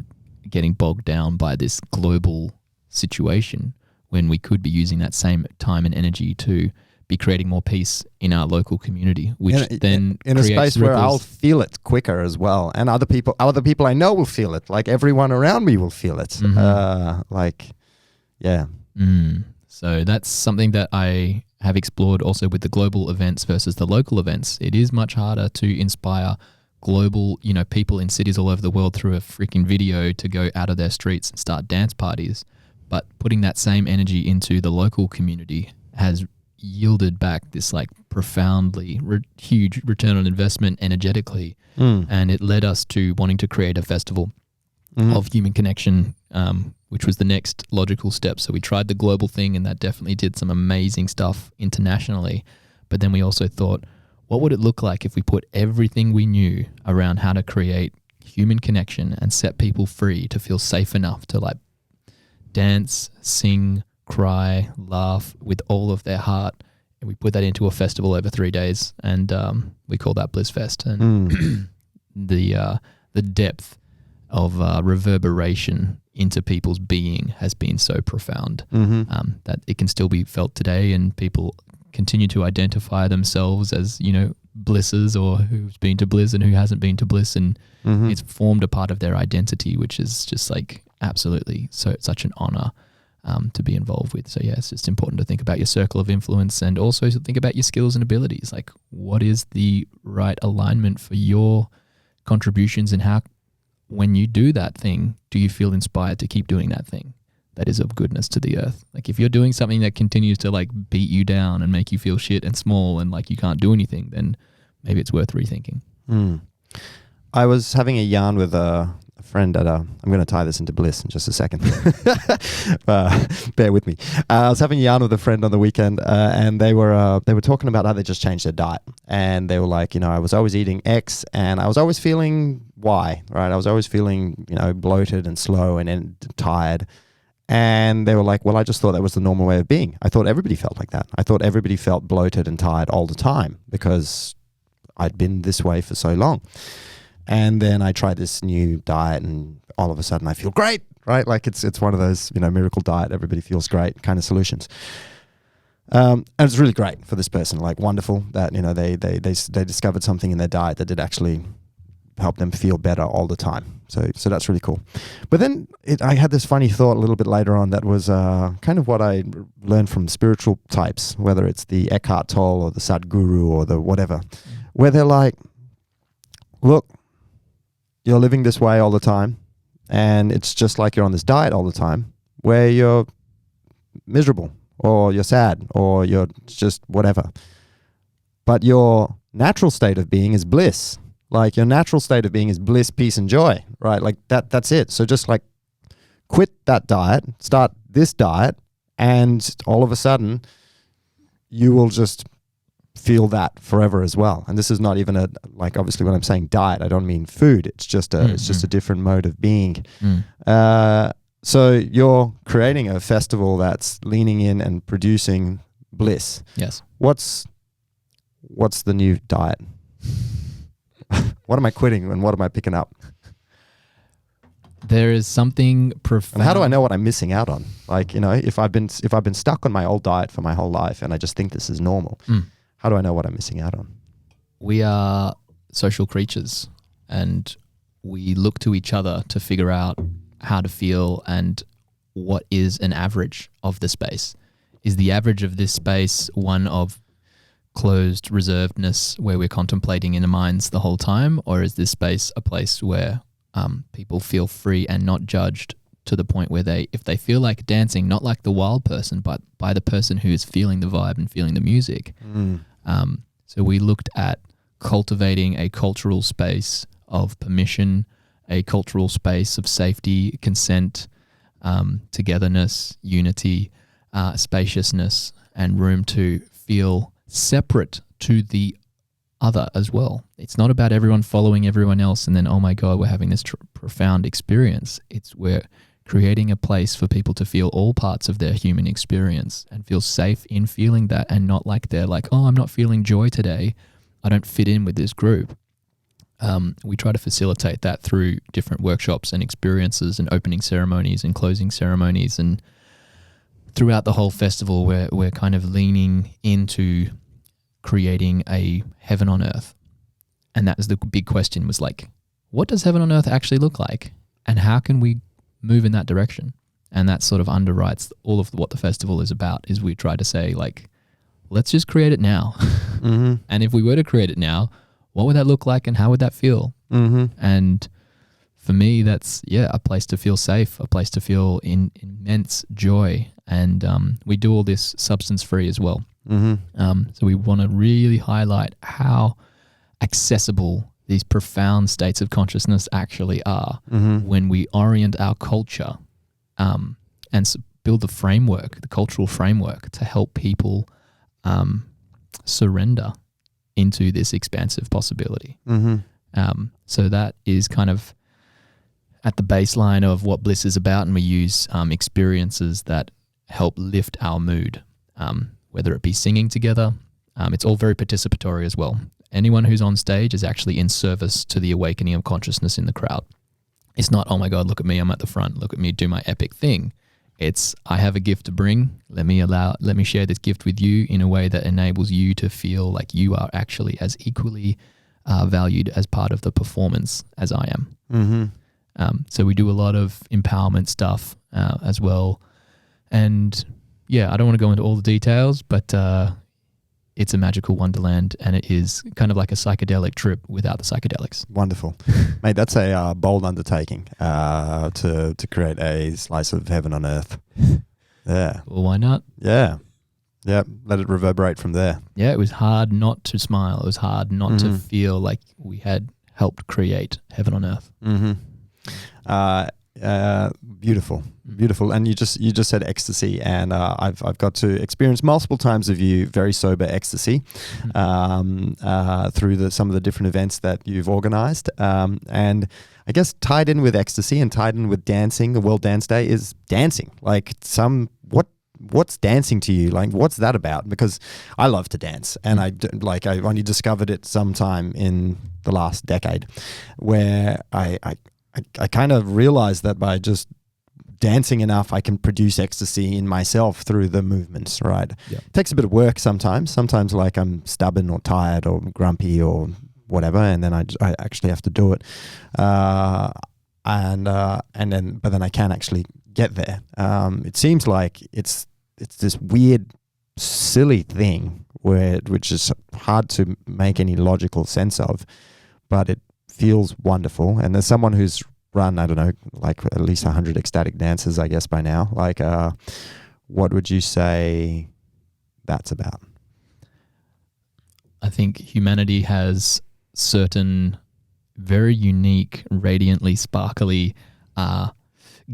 getting bogged down by this global situation when we could be using that same time and energy to be creating more peace in our local community, which then in a space where I'll feel it quicker as well, and other people I know will feel it. Like everyone around me will feel it. So that's something that I have explored also with the global events versus the local events. It is much harder to inspire global, people in cities all over the world through a freaking video to go out of their streets and start dance parties. But putting that same energy into the local community has yielded back this like profoundly huge return on investment energetically. And it led us to wanting to create a festival of human connection, which was the next logical step. So we tried the global thing, and that definitely did some amazing stuff internationally. But then we also thought, what would it look like if we put everything we knew around how to create human connection and set people free to feel safe enough to like dance, sing, cry, laugh with all of their heart. And we put that into a festival over 3 days, and we call that BlissFest. And the depth of reverberation into people's being has been so profound that it can still be felt today, and people continue to identify themselves as, you know, Blisses, or who's been to Bliss and who hasn't been to Bliss, and it's formed a part of their identity, which is just like absolutely such an honor to be involved with. So yeah, it's just important to think about your circle of influence, and also to think about your skills and abilities. Like, what is the right alignment for your contributions, and how, when you do that thing, do you feel inspired to keep doing that thing that is of goodness to the earth? Like, if you're doing something that continues to like beat you down and make you feel shit and small and like you can't do anything, then maybe it's worth rethinking. I was having a yarn with a friend at I'm going to tie this into Bliss in just a second. Bear with me. I was having a yarn with a friend on the weekend, and they were talking about how they just changed their diet, and they were like, you know, I was always eating X, and I was always feeling Y, right? I was always feeling, you know, bloated and slow and tired. And they were like, well, I just thought that was the normal way of being. I thought everybody felt like that. I thought everybody felt bloated and tired all the time because I'd been this way for so long. And then I tried this new diet, and all of a sudden I feel great, right? Like it's one of those, you know, miracle diet, everybody feels great kind of solutions. And it's really great for this person, like wonderful that, you know, they discovered something in their diet that did actually help them feel better all the time. So that's really cool. But then I had this funny thought a little bit later on that was kind of what I learned from spiritual types, whether it's the Eckhart Tolle or the Sadhguru or the whatever, where they're like, look, you're living this way all the time, and it's just like you're on this diet all the time where you're miserable or you're sad or you're just whatever. But your natural state of being is bliss. Like, your natural state of being is bliss, peace, and joy, right? Like that's it. So just like quit that diet, start this diet, and all of a sudden you will just feel that forever as well. And this is not even like, obviously when I'm saying diet, I don't mean food. It's just it's just a different mode of being. So you're creating a festival that's leaning in and producing bliss. Yes. What's the new diet? What am I quitting and what am I picking up? There is something profound. And how do I know what I'm missing out on? Like, you know, if I've been stuck on my old diet for my whole life and I just think this is normal, how do I know what I'm missing out on? We are social creatures, and we look to each other to figure out how to feel and what is an average of the space. Is the average of this space one of closed reservedness where we're contemplating in our minds the whole time, or is this space a place where people feel free and not judged to the point where if they feel like dancing, not like the wild person, but by the person who is feeling the vibe and feeling the music. So we looked at cultivating a cultural space of permission, a cultural space of safety, consent, togetherness, unity, spaciousness, and room to feel separate to the other as well. It's not about everyone following everyone else and then, oh my God, we're having this profound experience. We're creating a place for people to feel all parts of their human experience and feel safe in feeling that, and not like they're like, oh, I'm not feeling joy today, I don't fit in with this group. We try to facilitate that through different workshops and experiences and opening ceremonies and closing ceremonies, and throughout the whole festival we're kind of leaning into creating a heaven on earth. And that was the big question, was like, what does heaven on earth actually look like, and how can we move in that direction? And that sort of underwrites all of what the festival is about, is we try to say, like, let's just create it now. And if we were to create it now, what would that look like and how would that feel? And for me, that's, a place to feel safe, a place to feel immense joy. And we do all this substance-free as well. So we want to really highlight how accessible these profound states of consciousness actually are when we orient our culture build the framework, the cultural framework to help people surrender into this expansive possibility. So that is kind of at the baseline of what Bliss is about, and we use experiences that help lift our mood, whether it be singing together. It's all very participatory as well. Anyone who's on stage is actually in service to the awakening of consciousness in the crowd. It's not, oh my God, look at me, I'm at the front, look at me do my epic thing. It's, I have a gift to bring. Let me share this gift with you in a way that enables you to feel like you are actually as equally valued as part of the performance as I am. So we do a lot of empowerment stuff as well. And yeah, I don't want to go into all the details, but it's a magical wonderland, and it is kind of like a psychedelic trip without the psychedelics. Wonderful. Mate, that's a bold undertaking to create a slice of heaven on earth. Yeah. Well, why not? Yeah. Yeah. Let it reverberate from there. Yeah, it was hard not to smile. It was hard not to feel like we had helped create heaven on earth. Beautiful. And you just said ecstasy, and I've got to experience multiple times of you very sober ecstasy through some of the different events that you've organized. And I guess tied in with ecstasy and tied in with dancing, the World Dance Day, is dancing. Like what's dancing to you? Like, what's that about? Because I love to dance, and I only discovered it sometime in the last decade, where I kind of realized that by just dancing enough, I can produce ecstasy in myself through the movements, right? It takes a bit of work sometimes. Sometimes like I'm stubborn or tired or grumpy or whatever, and then I actually have to do it. But then I can actually get there. It seems like it's this weird, silly thing which is hard to make any logical sense of, but it feels wonderful. And there's someone who's run, I don't know, like at least 100 ecstatic dances, I guess, by now. Like, what would you say that's about? I think humanity has certain very unique, radiantly sparkly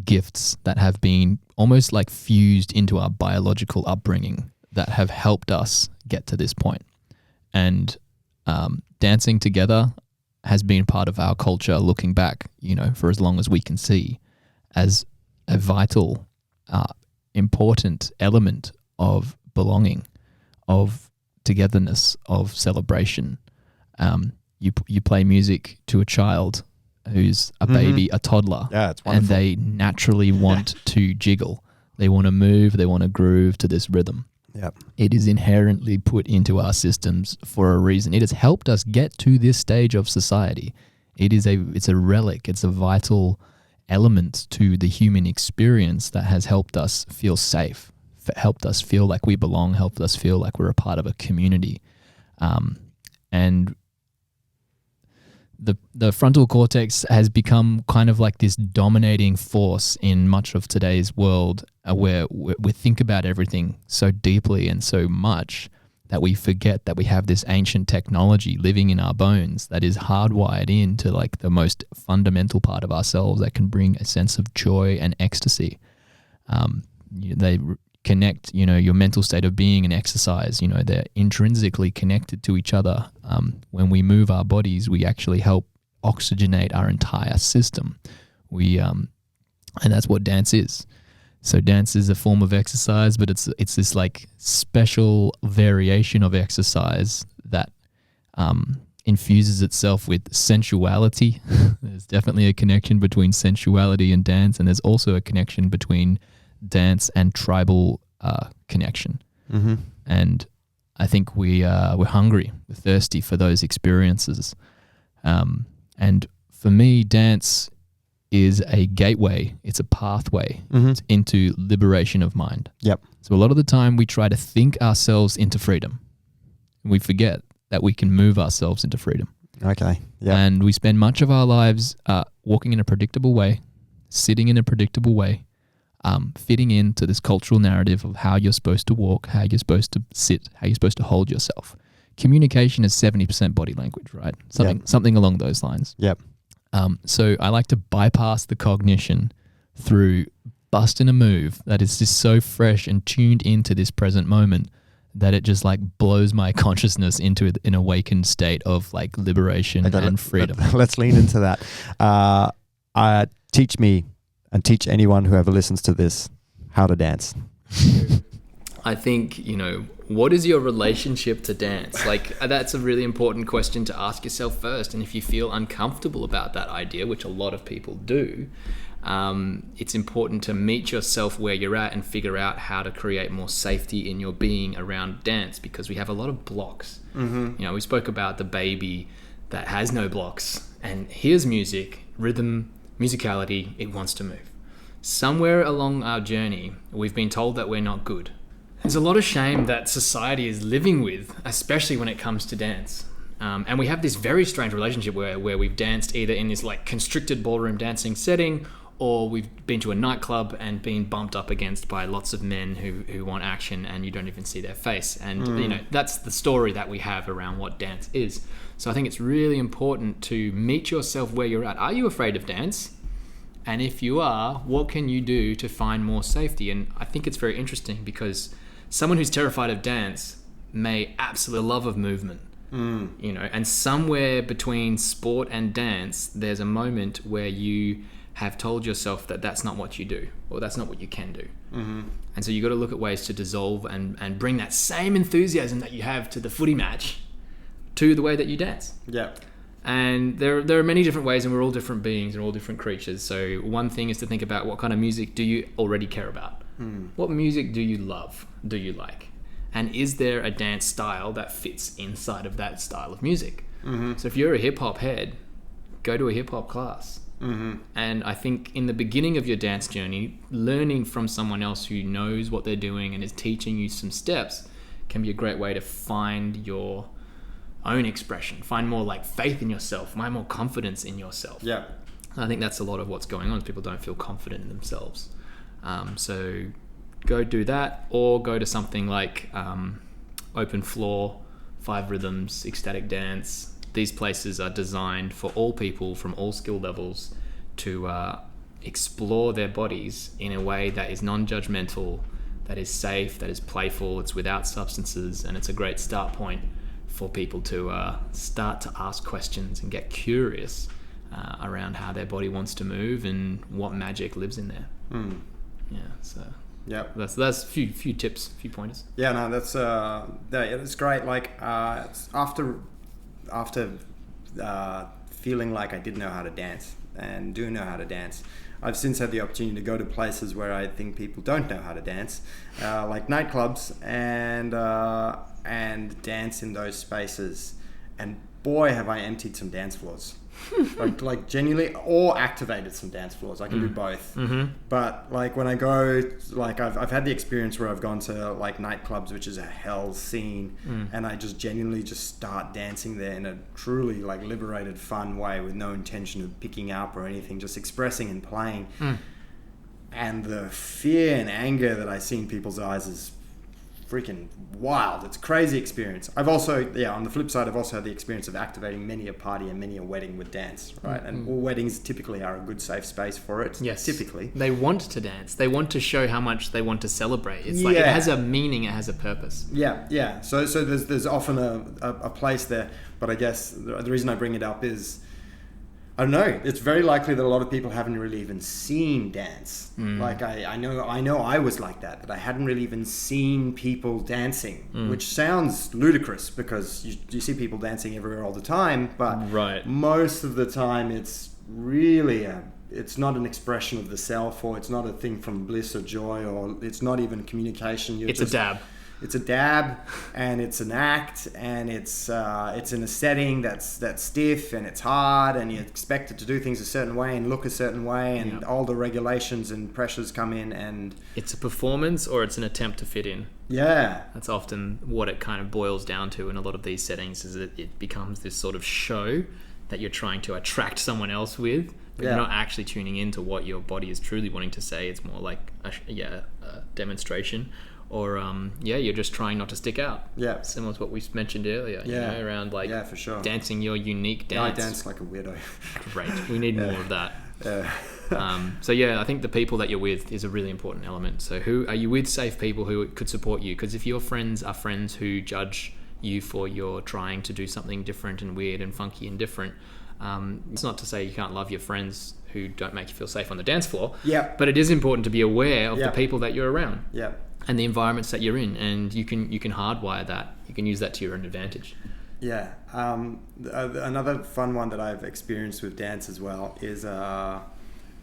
gifts that have been almost like fused into our biological upbringing that have helped us get to this point. And dancing together has been part of our culture, looking back, for as long as we can see, as a vital, important element of belonging, of togetherness, of celebration. You play music to a child who's a baby, a toddler, it's wonderful, and they naturally want to jiggle. They want to move, they want to groove to this rhythm. It is inherently put into our systems for a reason. It has helped us get to this stage of society. It's a relic. It's a vital element to the human experience that has helped us feel safe, helped us feel like we belong, helped us feel like we're a part of a community. And the frontal cortex has become kind of like this dominating force in much of today's world, where we think about everything so deeply and so much that we forget that we have this ancient technology living in our bones that is hardwired into like the most fundamental part of ourselves that can bring a sense of joy and ecstasy. They connect, your mental state of being and exercise, they're intrinsically connected to each other. When we move our bodies, we actually help oxygenate our entire system. And that's what dance is. So dance is a form of exercise, but it's this like special variation of exercise that infuses itself with sensuality. There's definitely a connection between sensuality and dance, and there's also a connection between dance and tribal connection. And I think we're hungry, we're thirsty for those experiences. And for me, dance is a gateway. It's a pathway into liberation of mind. So a lot of the time we try to think ourselves into freedom, and we forget that we can move ourselves into freedom. And we spend much of our lives walking in a predictable way, sitting in a predictable way, fitting into this cultural narrative of how you're supposed to walk, how you're supposed to sit, how you're supposed to hold yourself. Communication is 70% body language, right? Something along those lines. So I like to bypass the cognition through busting a move that is just so fresh and tuned into this present moment that it just like blows my consciousness into an awakened state of like liberation and freedom. Let's lean into that. Teach me and teach anyone who ever listens to this how to dance. I think, what is your relationship to dance? Like, that's a really important question to ask yourself first. And if you feel uncomfortable about that idea, which a lot of people do, it's important to meet yourself where you're at and figure out how to create more safety in your being around dance, because we have a lot of blocks. Mm-hmm. We spoke about the baby that has no blocks and hears music, rhythm, musicality, it wants to move. Somewhere along our journey, we've been told that we're not good. There's a lot of shame that society is living with, especially when it comes to dance. And we have this very strange relationship where we've danced either in this like constricted ballroom dancing setting, or we've been to a nightclub and been bumped up against by lots of men who want action and you don't even see their face. And, that's the story that we have around what dance is. So I think it's really important to meet yourself where you're at. Are you afraid of dance? And if you are, what can you do to find more safety? And I think it's very interesting because someone who's terrified of dance may absolutely love of movement. And somewhere between sport and dance, there's a moment where you have told yourself that that's not what you do, or that's not what you can do. Mm-hmm. And so you got to look at ways to dissolve and bring that same enthusiasm that you have to the footy match to the way that you dance. Yeah. And there are many different ways, and we're all different beings and all different creatures. So one thing is to think about what kind of music do you already care about? What music do you love? Do you like? And is there a dance style that fits inside of that style of music? Mm-hmm. So if you're a hip hop head, go to a hip hop class. Mm-hmm. And I think in the beginning of your dance journey, learning from someone else who knows what they're doing and is teaching you some steps can be a great way to find your own expression, find more like faith in yourself, find more confidence in yourself. Yeah. I think that's a lot of what's going on is people don't feel confident in themselves. So go do that, or go to something like Open Floor, 5 Rhythms, Ecstatic Dance. These places are designed for all people from all skill levels to explore their bodies in a way that is non-judgmental, that is safe, that is playful, it's without substances, and it's a great start point for people to start to ask questions and get curious around how their body wants to move and what magic lives in there. Yeah, so that's a few tips, a few pointers. Yeah, no, that's great. Like after feeling like I didn't know how to dance and do know how to dance, I've since had the opportunity to go to places where I think people don't know how to dance, like nightclubs, and dance in those spaces. And boy, have I emptied some dance floors. like genuinely, or activated some dance floors. I can do both. Mm-hmm. But like when I go, like I've had the experience where I've gone to like nightclubs, which is a hell scene, and I just genuinely just start dancing there in a truly like liberated, fun way with no intention of picking up or anything, just expressing and playing. And the fear and anger that I see in people's eyes is freaking wild. It's a crazy experience. I've also, on the flip side, I've also had the experience of activating many a party and many a wedding with dance, right? And all weddings typically are a good safe space for it. Yes. Typically. They want to dance. They want to show how much they want to celebrate. It's like it has a meaning, it has a purpose. Yeah. So there's often a place there, but I guess the reason I bring it up is, I don't know, it's very likely that a lot of people haven't really even seen dance. Like I know I was like that I hadn't really even seen people dancing, which sounds ludicrous because you see people dancing everywhere all the time, but most of the time it's really it's not an expression of the self, or it's not a thing from bliss or joy, or it's not even communication. It's a dab. It's a dab, and it's an act, and it's in a setting that's stiff and it's hard, and you're expected to do things a certain way and look a certain way, and all the regulations and pressures come in, and it's a performance or it's an attempt to fit in. Yeah, that's often what it kind of boils down to in a lot of these settings. Is that it becomes this sort of show that you're trying to attract someone else with, but you're not actually tuning into what your body is truly wanting to say. It's more like a demonstration. Or you're just trying not to stick out. Yeah, similar to what we mentioned earlier. Around like for sure. Dancing your unique dance. I dance like a weirdo. Great, we need more of that. So yeah, I think the people that you're with is a really important element. So who are you with? Safe people who could support you, because if your friends are friends who judge you for your trying to do something different and weird and funky and different, it's not to say you can't love your friends who don't make you feel safe on the dance floor. Yeah. But it is important to be aware of the people that you're around. Yeah. And the environments that you're in, and you can hardwire that. You can use that to your own advantage. Yeah. Another fun one that I've experienced with dance as well is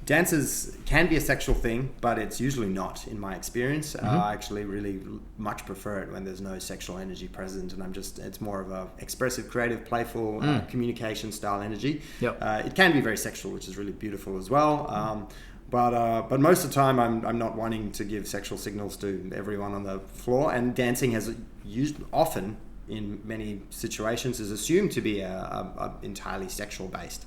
dances can be a sexual thing, but it's usually not in my experience. I actually really much prefer it when there's no sexual energy present, and it's more of a expressive, creative, playful communication style energy. Yep. It can be very sexual, which is really beautiful as well. But most of the time, I'm not wanting to give sexual signals to everyone on the floor, and dancing has used often in many situations is assumed to be a entirely sexual based.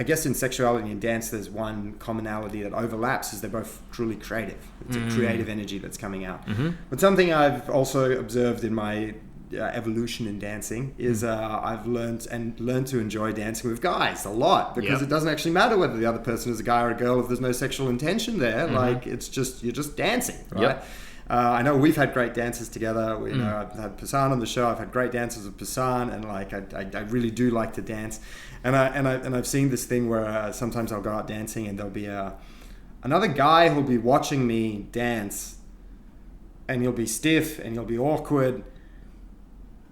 I guess in sexuality and dance, there's one commonality that overlaps, is they're both truly creative. It's a creative energy that's coming out. But something I've also observed in my evolution in dancing is I've learned to enjoy dancing with guys a lot, because it doesn't actually matter whether the other person is a guy or a girl if there's no sexual intention there. Like, it's just, you're just dancing, right? I know we've had great dances together. I've had Pasan on the show. I've had great dances with Pasan, and like I really do like to dance. And I've seen this thing where sometimes I'll go out dancing and there'll be another guy who'll be watching me dance, and he'll be stiff and he'll be awkward,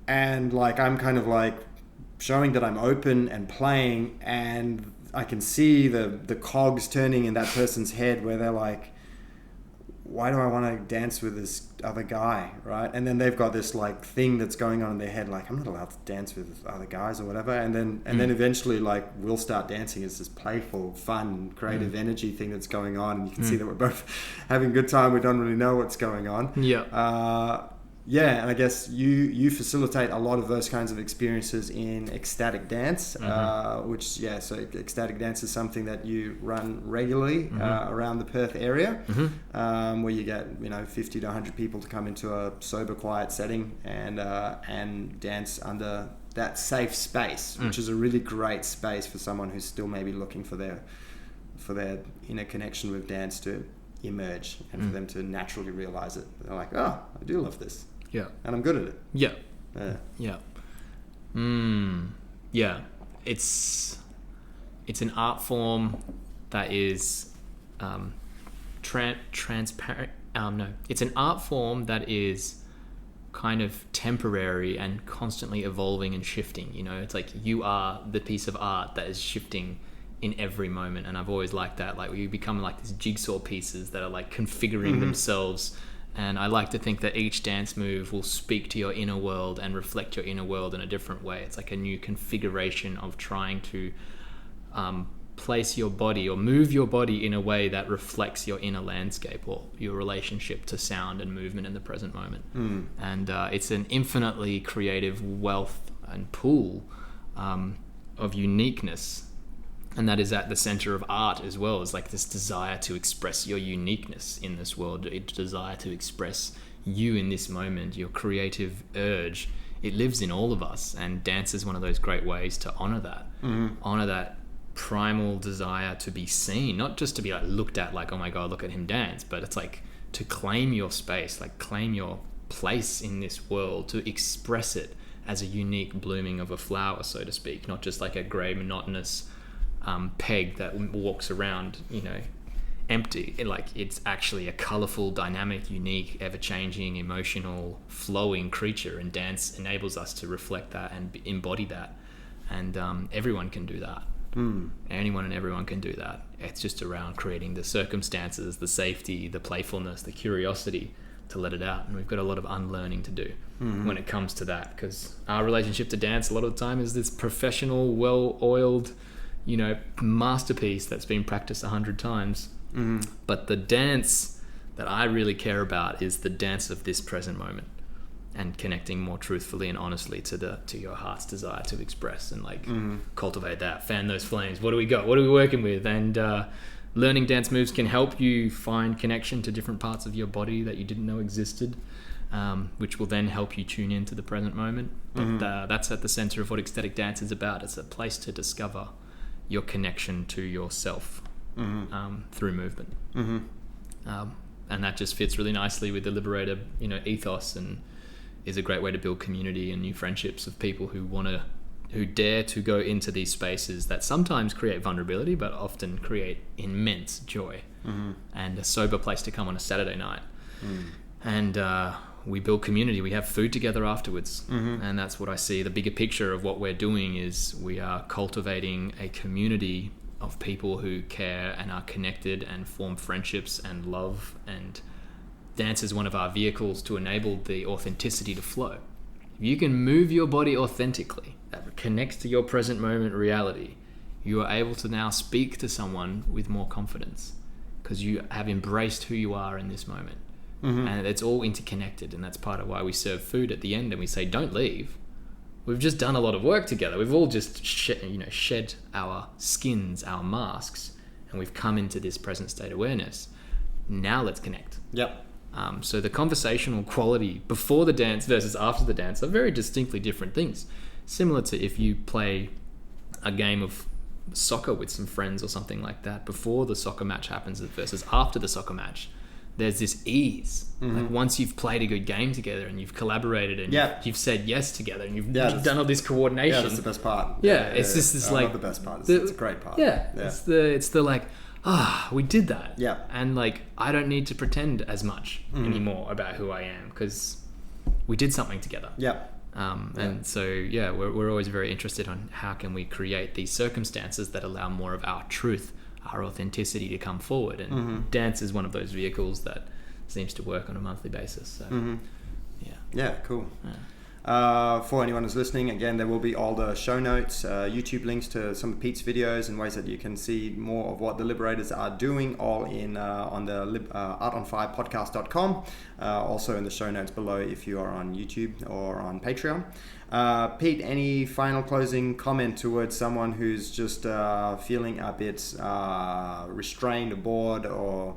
and like I'm kind of like showing that I'm open and playing, and I can see the cogs turning in that person's head where they're like, why do I want to dance with this other guy, right? And then they've got this like thing that's going on in their head, like, I'm not allowed to dance with other guys or whatever. And then eventually, like, we'll start dancing as this playful, fun, creative energy thing that's going on, and you can see that we're both having a good time. We don't really know what's going on. And I guess you facilitate a lot of those kinds of experiences in ecstatic dance, so ecstatic dance is something that you run regularly around the Perth area, where you get 50 to 100 people to come into a sober, quiet setting and dance under that safe space, which is a really great space for someone who's still maybe looking for their inner connection with dance to emerge, and for them to naturally realize it. They're like, oh, I do love this. Yeah. And I'm good at it. Yeah. Yeah. It's an art form that is transparent. No. It's an art form that is kind of temporary and constantly evolving and shifting. It's like you are the piece of art that is shifting in every moment. And I've always liked that. Like, you become like these jigsaw pieces that are like configuring themselves. And I like to think that each dance move will speak to your inner world and reflect your inner world in a different way. It's like a new configuration of trying to place your body or move your body in a way that reflects your inner landscape or your relationship to sound and movement in the present moment. And it's an infinitely creative wealth and pool of uniqueness. And that is at the center of art as well. It's like this desire to express your uniqueness in this world, a desire to express you in this moment, your creative urge. It lives in all of us, and dance is one of those great ways to honor that. Honor that primal desire to be seen, not just to be like looked at like, oh my God, look at him dance, but it's like to claim your space, like claim your place in this world, to express it as a unique blooming of a flower, so to speak, not just like a grey, monotonous peg that walks around, empty. It's actually a colorful, dynamic, unique, ever-changing, emotional, flowing creature, and dance enables us to reflect that and embody that. And everyone can do that. Anyone and everyone can do that. It's just around creating the circumstances, the safety, the playfulness, the curiosity to let it out. And we've got a lot of unlearning to do when it comes to that, because our relationship to dance a lot of the time is this professional, well-oiled, masterpiece that's been practiced 100 times. But the dance that I really care about is the dance of this present moment, and connecting more truthfully and honestly to your heart's desire to express and cultivate that, fan those flames. What do we got? What are we working with? And learning dance moves can help you find connection to different parts of your body that you didn't know existed, which will then help you tune into the present moment. But that's at the center of what ecstatic dance is about. It's a place to discover your connection to yourself through movement. And that just fits really nicely with the Liberator, ethos, and is a great way to build community and new friendships of people who dare to go into these spaces that sometimes create vulnerability, but often create immense joy, and a sober place to come on a Saturday night. And we build community. We have food together afterwards. And that's what I see. The bigger picture of what we're doing is we are cultivating a community of people who care and are connected and form friendships and love. And dance is one of our vehicles to enable the authenticity to flow. If you can move your body authentically, that connects to your present moment reality, you are able to now speak to someone with more confidence because you have embraced who you are in this moment. And it's all interconnected, and that's part of why we serve food at the end and we say, don't leave. We've just done a lot of work together. We've all just shed our skins, our masks, and we've come into this present state awareness. Now let's connect. So the conversational quality before the dance versus after the dance are very distinctly different things. Similar to if you play a game of soccer with some friends or something like that before the soccer match happens versus after the soccer match. There's this ease. Like once you've played a good game together and you've collaborated and you've said yes together and you've done all this coordination. Yeah, that's the best part. It's just this I love the best part. It's a great part. It's the like, we did that. And like, I don't need to pretend as much anymore about who I am because we did something together. And so, we're always very interested on how can we create these circumstances that allow more of our truth, our authenticity to come forward. And dance is one of those vehicles that seems to work on a monthly basis. So, cool. For anyone who's listening, again, there will be all the show notes, YouTube links to some of Pete's videos and ways that you can see more of what the Liberators are doing, all in on the artonfirepodcast.com. Also in the show notes below if you are on YouTube or on Patreon. Pete, any final closing comment towards someone who's just feeling a bit restrained or bored or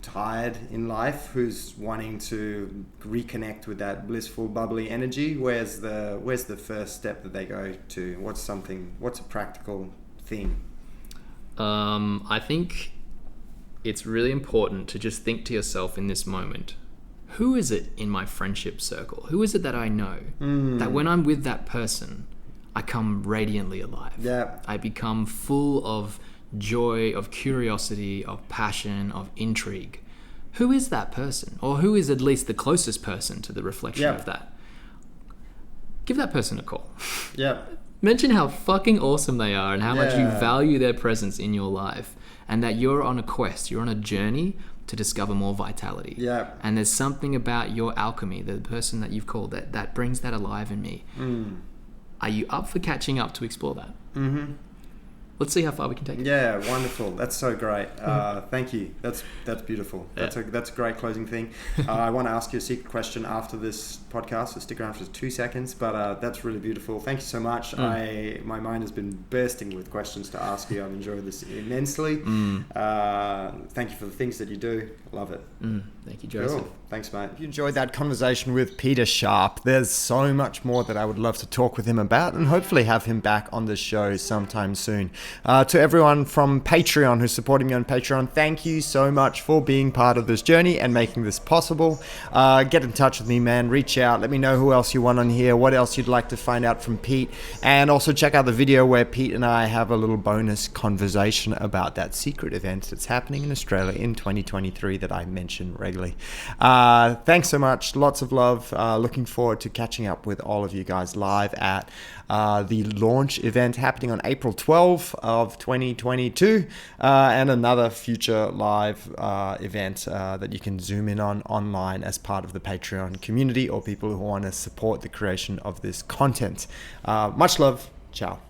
tired in life, who's wanting to reconnect with that blissful, bubbly energy? Where's the first step that they go to? What's a practical thing? I think it's really important to just think to yourself in this moment, who is it in my friendship circle? Who is it that I know that when I'm with that person, I come radiantly alive? I become full of joy, of curiosity, of passion, of intrigue. Who is that person? Or who is at least the closest person to the reflection of that? Give that person a call. Mention how fucking awesome they are and how much you value their presence in your life, and that you're on a quest, you're on a journey to discover more vitality. And there's something about your alchemy, the person that you've called, that brings that alive in me. Are you up for catching up to explore that? Let's see how far we can take it. Wonderful. That's so great. Thank you. That's beautiful. That's a great closing thing. I want to ask you a secret question after this podcast, so stick around for 2 seconds, but that's really beautiful. Thank you so much. My mind has been bursting with questions to ask you. I've enjoyed this immensely. Thank you for the things that you do. Love it. Thank you, Joseph. Cool. Thanks, mate. If you enjoyed that conversation with Peter Sharp, there's so much more that I would love to talk with him about, and hopefully have him back on the show sometime soon. To everyone from Patreon who's supporting me on Patreon, thank you so much for being part of this journey and making this possible. Get in touch with me, man. Reach out. Let me know who else you want on here, what else you'd like to find out from Pete, and also check out the video where Pete and I have a little bonus conversation about that secret event that's happening in Australia in 2023 that I mention regularly. Thanks so much. Lots of love. Looking forward to catching up with all of you guys live at the launch event happening on April 12th of 2022, and another future live event that you can zoom in on online as part of the Patreon community, or people who want to support the creation of this content. Much love. Ciao.